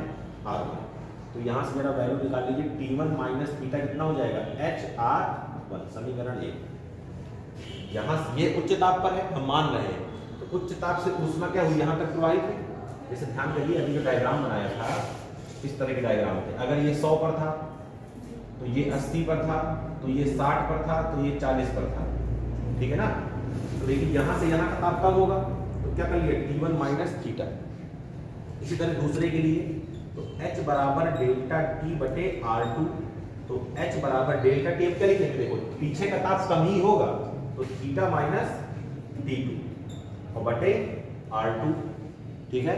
R1। तो यहां से मेरा वैल्यू निकाल लीजिए, T1 माइनस थीटा कितना हो जाएगा, HR1, समीकरण 1। यहां से ये उच्च ताप पर है, हम मान रहे हैं, तो उच्च ताप से ऊष्मा क्या हुई, यहां तक प्रवाहित हुई। जैसे ध्यान करिए, अभी जो डायग्राम बनाया था, इस तरह के डायग्राम थे। अगर ये 100 पर था तो ये 80 पर था, तो ये 60 पर था, तो ये 40 पर था, ठीक है ना। तो देखिए यहाँ से यहाँ का ताप कम होगा, तो क्या कर लिया, T1 माइनस थीटा। इसी तरह दूसरे के लिए, तो H बराबर डेल्टा टी बटे R2। तो H बराबर डेल्टा टी, अब क्या लिखेंगे, देखो पीछे का ताप कम ही होगा, तो थीटा माइनस T2 और बटे R2। ठीक है,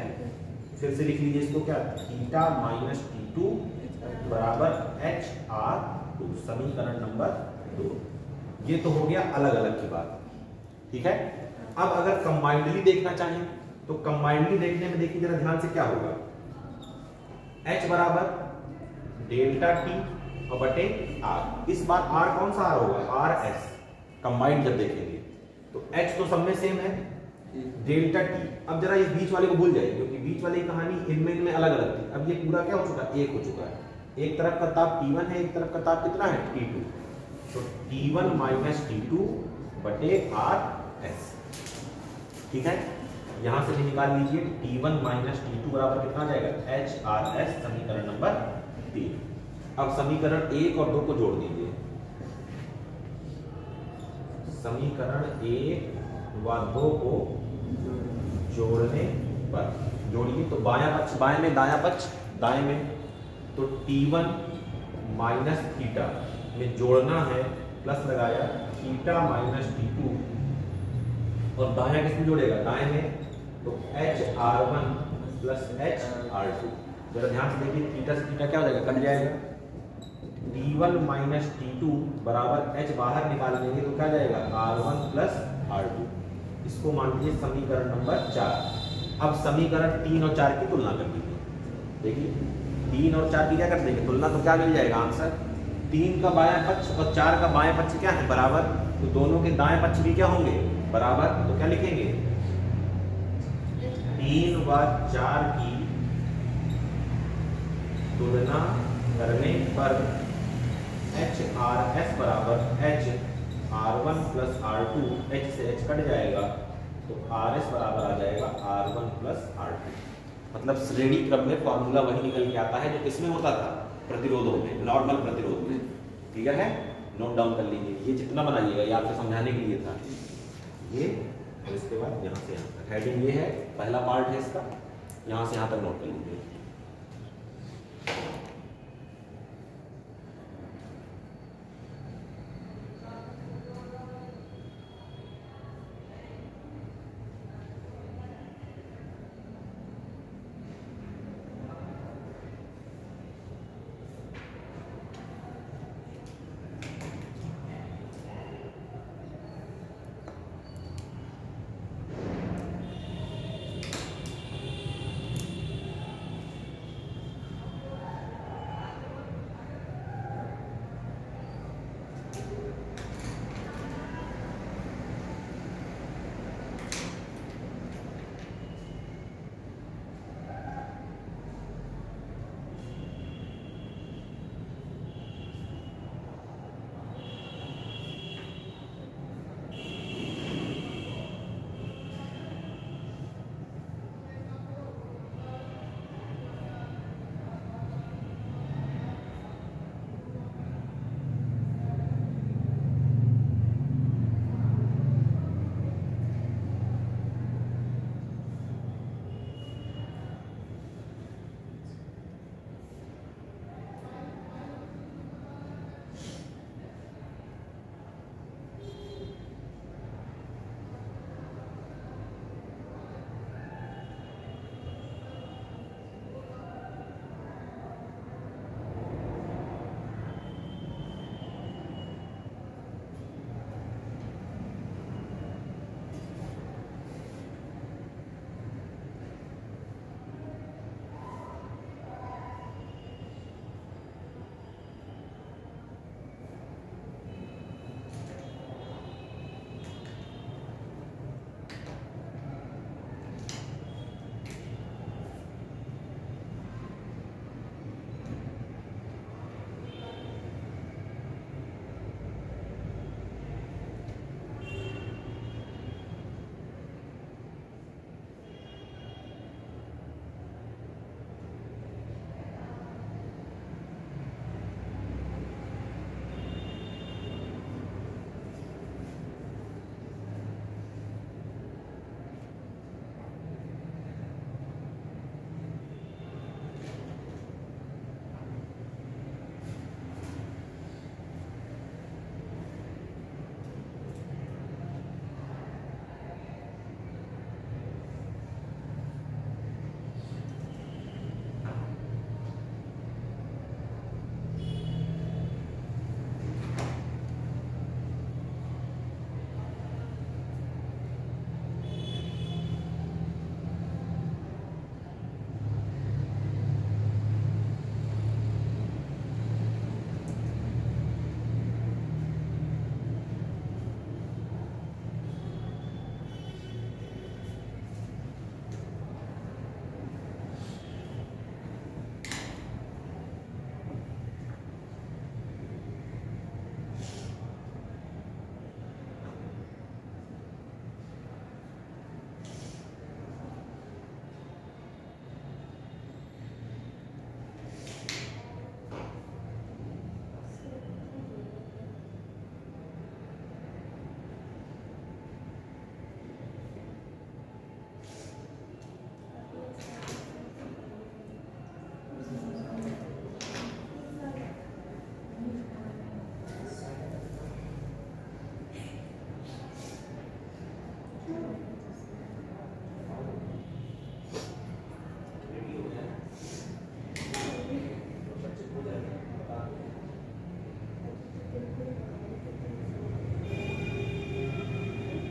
फिर से लिख लीजिए इसको, क्या, थीटा माइनस T2 बराबर HR2, समीकरण नंबर 2। ये तो हो गया अलग अलग की बात, ठीक है। अब अगर कंबाइंडली देखना चाहें तो कंबाइंडली देखने में देखिए जरा ध्यान से क्या होगा, H बराबर डेल्टा टी और बटे R। इस बार R कौन सा R होगा, RS। कंबाइंड जब देखेंगे तो H तो सब में सेम है, डेल्टा टी। अब जरा इस बीच वाले को भूल जाइए, क्योंकि बीच वाली कहानी इनमें अलग अलग थी। अब ये पूरा क्या हो चुका है, एक हो चुका है। एक तरफ का ताप T1 है, एक तरफ का ताप कितना है, T2। तो T1 माइनस T2 बटे RS। ठीक है, यहां से भी निकाल लीजिए, T1 माइनस T2 बराबर कितना जाएगा, HRS, समीकरण नंबर 3। अब समीकरण 1 और 2 को जोड़ दीजिए। समीकरण 1 व 2 को जोड़ने पर, जोड़िए तो बायां पक्ष बाएं में, दायां पक्ष दाएं में। तो T1 माइनस थीटा में जोड़ना है, प्लस लगाया, थीटा माइनस T2, और दायां किसमें जोड़ेगा, दाएं में, तो HR1 प्लस HR2। जरा ध्यान से देखिए, थीटा से थीटा क्या हो जाएगा, कट जाएगा। T1 माइनस T2 बराबर H बाहर निकाल लेंगे तो क्या जाएगा, R1 प्लस R2। इसको मान लीजिए समीकरण नंबर 4। अब समीकरण 3 और 4 की तुलना कर लीजिए। देखिए 3 और 4 की क्या कर देंगे तुलना, तो क्या मिल जाएगा आंसर, 3 का बायां पक्ष और 4 का बायां पक्ष क्या है, बराबर। तो दोनों के दाएं पक्ष भी क्या होंगे, बराबर। तो क्या लिखेंगे, 3 व 4 की तुलना करने पर HRS बराबर H R1 plus R2, H से H कट जाएगा तो RS बराबर आ जाएगा R1 प्लस R2। मतलब श्रेणी क्रम में फॉर्मूला वही निकल के आता है जो किसमें होता था, प्रतिरोधों में, नॉर्मल प्रतिरोध में। क्लियर है, नोट डाउन कर लीजिए। ये जितना बनाइएगा ये आपको समझाने के लिए था। ये और इसके बाद यहाँ से यहाँ तक हेडिंग ये है, पहला पार्ट है इसका, यहाँ से यहाँ तक नोट कर लीजिए।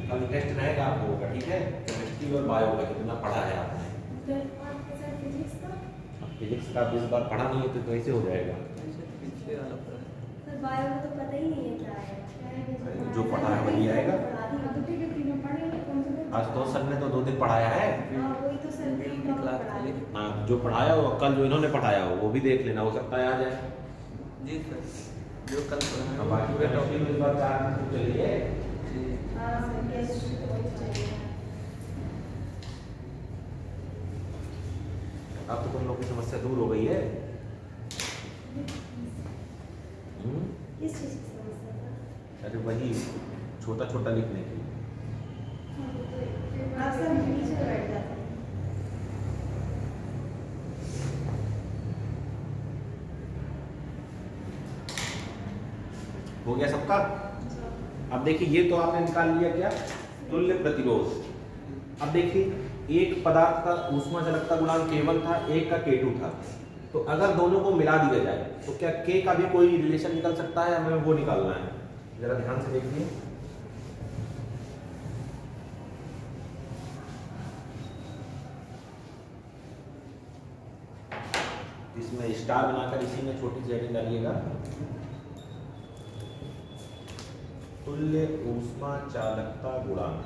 कल टेस्ट रहेगा आप लोगों का, ठीक है। केमिस्ट्री और बायो का कितना पढ़ा है आपने? फिजिक्स का 20 बार पढ़ा नहीं है तो कैसे हो जाएगा? बायो में तो पता ही नहीं है क्या है। जो पढ़ा है वही आएगा। आज तो सर ने तो 2 दिन पढ़ाया है। वही तो सर ने पढ़ा है। हाँ, जो पढ़ाया हो कल जो इन्होंने पढ़ाया हो वो भी देख लेना, हो सकता है आ जाए। जी सर। जो कल पढ़ा अब बाकी पूरे टॉपिक में इस बार 4 दिन तो चलिए। हाँ सर कैसे वही चाहिए। अब तो तुम लोग की समस्या दूर हो गई है। किस चीज़ की समस्या था? अरे वही छोटा छोटा लिखने की। आप सब नीचे बैठ जाते हैं। हो गया सबका? अब देखिए ये तो आपने निकाल लिया क्या, तुल्य प्रतिरोध। अब देखिए एक पदार्थ का ऊष्मा चालकता गुणांक K1 था, एक का K2 था। तो अगर दोनों को मिला दिया जाए तो क्या K का भी कोई रिलेशन निकल सकता है? हमें वो निकालना है, जरा ध्यान से देखिए। इसमें स्टार बनाकर इसी में छोटी सी हेडिंग डालिएगा, तुल्य ऊष्मा चालकता गुणांक।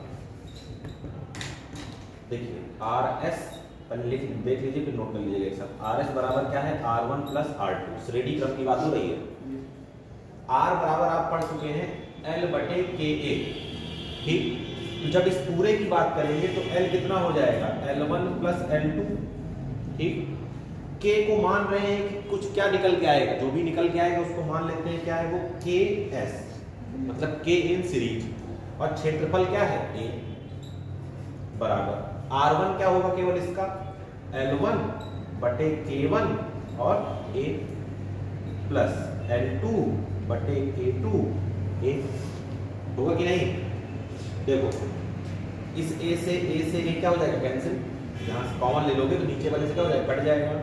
देखिए RS पहले देख लीजिए फिर नोट कर लीजिएगा एक साथ। RS बराबर क्या है? R1 plus R2। श्रेणी क्रम की बात हो रही है। R बराबर आप पढ़ चुके हैं L बटे KA, ठीक। तो जब इस पूरे की बात करेंगे तो L कितना हो जाएगा? L1 प्लस L2, ठीक। K को मान रहे हैं कि कुछ क्या निकल के आएगा, जो भी निकल के आएगा उसको मान लेते हैं क्या है वो KS, मतलब K इन सीरीज। और क्षेत्रफल क्या है? A बराबर R1 क्या होगा केवल इसका? L1 बटे K1 और A प्लस L2 बटे K2 A होगा कि नहीं? देखो इस A से A क्या हो जाएगा? कैंसिल। यहाँ से कॉमन ले लोगे तो नीचे वाले से क्या हो जाएगा? कट जाएगा।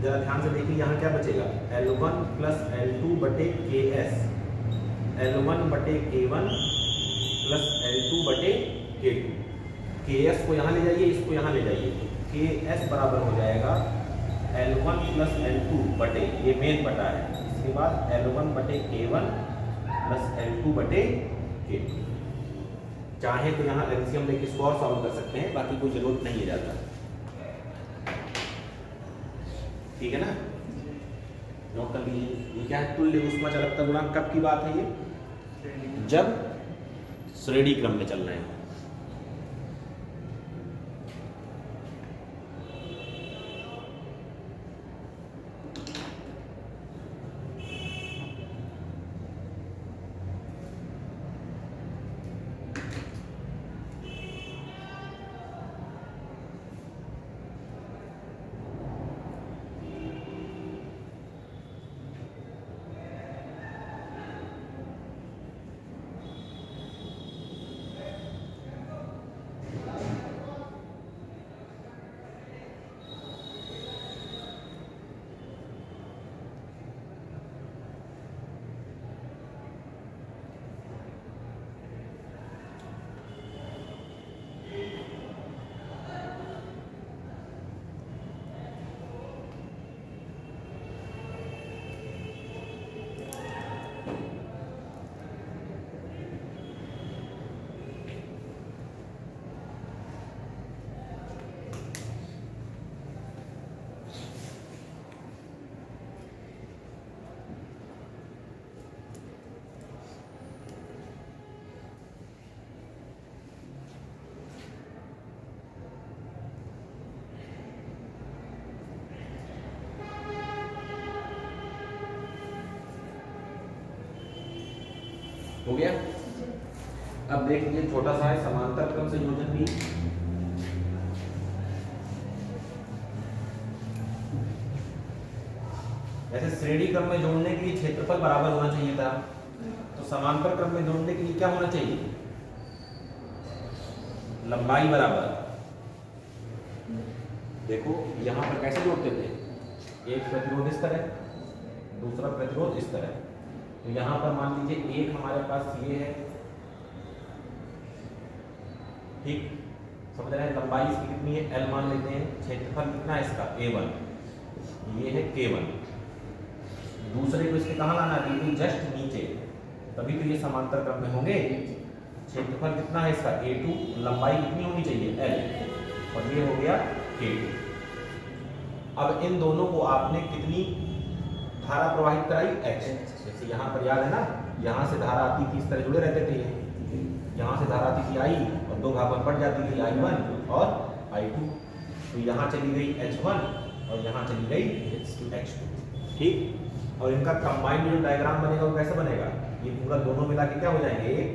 जरा ध्यान से देखिए यहाँ क्या बचेगा? L1 प्लस L2 बटे KS, L1 बटे K1 प्लस L2 बटे K2। KS को यहाँ ले जाइए, इसको यहाँ ले जाइए, KS बराबर हो जाएगा L1 प्लस L2 बटे, ये मेन बटा है, इसके बाद L1 बटे K1 प्लस L2 बटे K2। चाहे तो यहाँ एलसीएम लेके इसको और सॉल्व कर सकते हैं, बाकी कोई जरूरत नहीं है ज़्यादा, ठीक है ना? नोट कर लीजिए। ये क्या है? तुल्य ऊष्मा चालकता गुणांक। कब की बात है ये? जब श्रेणी क्रम में चल रहे हैं। हो गया? अब देख लीजिए छोटा सा है समांतर क्रम संयोजन भी। ऐसे श्रेणी क्रम में जोड़ने के लिए क्षेत्रफल बराबर होना चाहिए था, तो समांतर क्रम में जोड़ने के लिए क्या होना चाहिए? लंबाई बराबर। देखो यहां पर कैसे जोड़ते थे? एक प्रतिरोध इस तरह, दूसरा प्रतिरोध इस तरह। तो यहाँ पर मान लीजिए एक हमारे पास ये है, ठीक, समझ रहे हैं? लंबाई इसकी कितनी है? L मान लेते हैं। क्षेत्रफल कितना है इसका? A1, ये है K1। दूसरे को इसके कहाँ लाना है? बिल्कुल जस्ट नीचे, तभी तो ये समांतर क्रम में होंगे। क्षेत्रफल कितना है इसका? A2, लंबाई कितनी होनी चाहिए? L, और ये हो गया K2। अब इन दोनों को आपने कितनी धारा प्रवाहित कराई H। जैसे यहाँ पर याद है ना, यहाँ से धारा आती थी, इस तरह जुड़े रहते थे ये, यहाँ से धारा आती थी I और दो भाग में बढ़ जाती थी I1 और I2। तो यहाँ चली गई H1 और यहाँ चली गई H2, ठीक। और इनका कंबाइंड जो डायग्राम बनेगा वो कैसे बनेगा, ये पूरा दोनों मिला के क्या हो जाएंगे, एक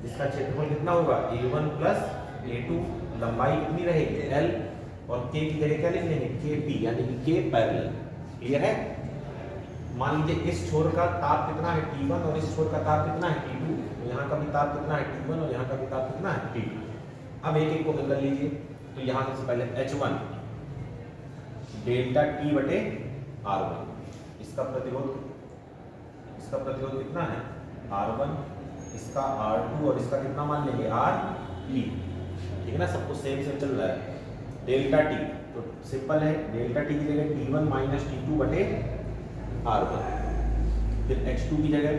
जिसका क्षेत्रफल कितना होगा A1 प्लस A2, लंबाई कितनी रहेगी L, और K की जगह क्या लिख लेंगे KP, यानी कि K पैरेलल। क्लियर है। मान लीजिए इस छोर का ताप कितना है T1 और इस छोर का ताप कितना है T2, तो यहाँ का भी ताप कितना है T1 और यहाँ का भी ताप कितना है T2। अब एक एक को हल कर लीजिए। तो यहाँ सबसे पहले H1 डेल्टा T बटे R1, इसका प्रतिरोध कितना है R1, इसका R2 और इसका कितना मान लेंगे RP, ठीक है ना, सब कुछ सेम सेम चल रहा है। डेल्टा T तो सिंपल है, डेल्टा T की जगह T1 माइनस T2 बटे R1, फिर H2 की जगह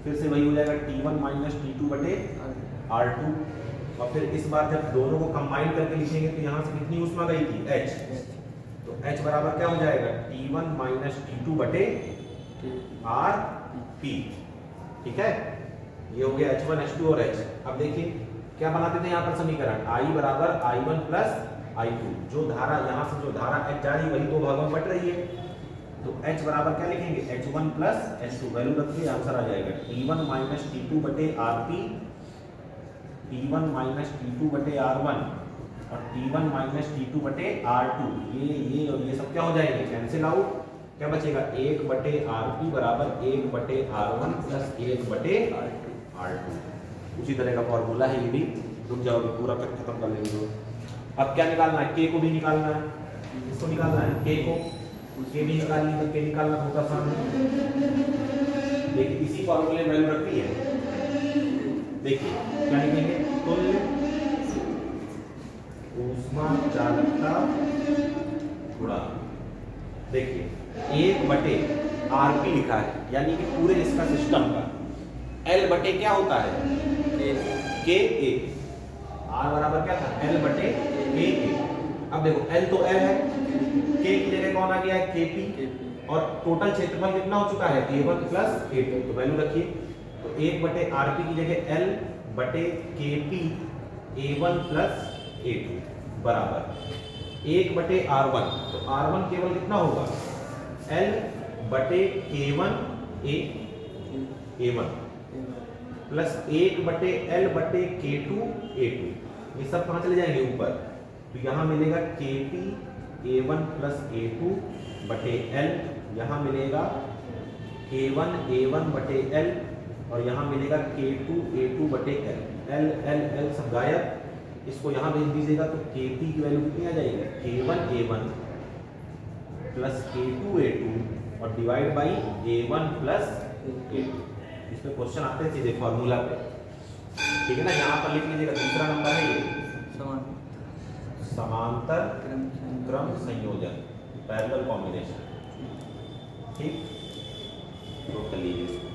फिर से वही हो जाएगा T1 माइनस T2 बटे R2, और फिर इस बार जब दोनों को कंबाइन करके लिखेंगे तो यहाँ से कितनी ऊष्मा गई थी H, तो H बराबर क्या हो जाएगा T1 माइनस T2 बटे RP, ठीक है। ये हो गया H1 H2 और H। अब देखिए क्या बनाते थे यहाँ पर समीकरण, I बराबर I1 प्लस I2, जो धारा यहाँ से जो धारा H जा रही है वही दो भागों में बट रही है, तो H बराबर क्या लिखेंगे H1 प्लस H2, वैल्यू रखिए आंसर आ जाएगा T1 माइनस T2 बटे RP, T1 माइनस T2 बटे R1 और T1 माइनस T2 बटे R2। ये और ये सब क्या हो जाएंगे कैंसिल आउट, क्या बचेगा 1 बटे RP बराबर 1 बटे R1 प्लस 1 बटे R2। उसी तरह का फॉर्मूला है ये भी, रुक जाओ पूरा तक खत्म कर लेंगे। अब क्या निकालना है, K को भी निकालना है, इसको निकालना है K को, K भी निकालनी है, K निकालना बहुत आसान है। देखिए इसी फॉर्मूले में वैल्यू रखती है, देखिए क्या लिखेंगे तुल्य ऊष्मा चालकता गुणा, देखिए 1 बटे RP लिखा है, यानी कि पूरे इसका सिस्टम का L बटे क्या होता है KA, R बराबर क्या था L बटे KA। अब देखो L तो L है, K की जगह कौन आ गया है KP, और टोटल क्षेत्रफल कितना हो चुका है A1 प्लस A2, तो वैल्यू रखिए। तो 1 बटे RP की जगह L बटे KP A1 प्लस A2 बराबर 1 बटे R1, तो R1 केवल कितना होगा L बटे K1 A1 प्लस 1 बटे L बटे K2 A2, ये सब कहाँ चले जाएंगे ऊपर, तो यहाँ मिलेगा KP A1 प्लस A2 बटे L, यहाँ मिलेगा K1 A1 बटे L और यहाँ मिलेगा K2 A2 बटे L, L सब गायब, इसको यहाँ भेज दीजिएगा तो KP की वैल्यू कितनी आ जाएगी K1 A1 plus K2 A2 और divide by A1 plus A2। इसमें क्वेश्चन आते हैं सीधे फॉर्मूला पे, ठीक है ना। यहाँ पर लिख लीजिएगा तीसरा नंबर है ये समांतर क्रम संयोजन, पैरेलल कॉम्बिनेशन, ठीक, तो कर लीजिए इसको।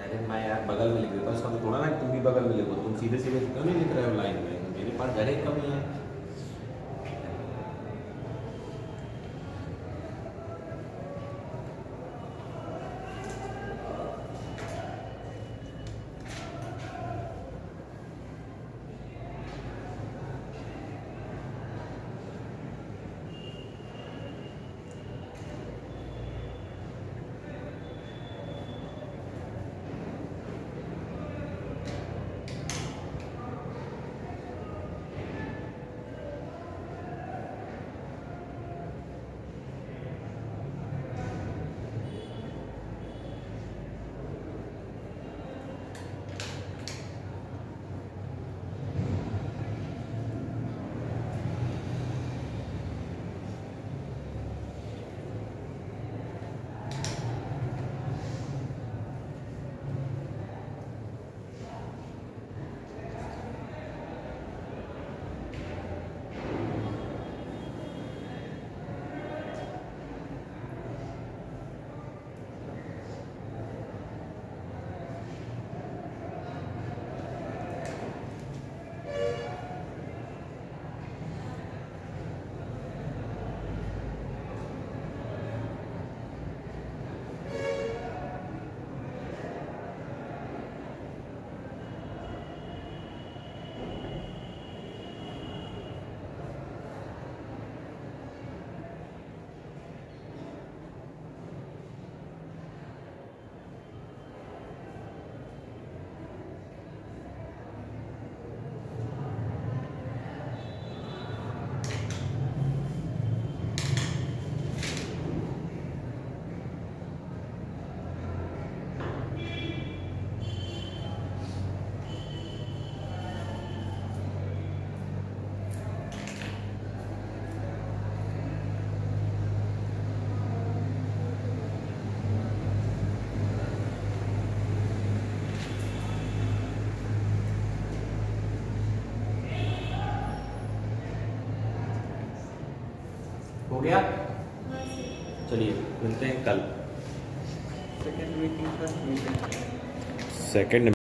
अरे मैं यार बगल में लिख देता हूँ, इसका तो थोड़ा ना कि तुम भी बगल में लिखो, तुम सीधे सीधे क्यों नहीं लिख रहे हो लाइन में, मेरे पास जगह कमी है। हो गया, हाँ सर। चलिए मिलते हैं कल। Second meeting, first meeting. Second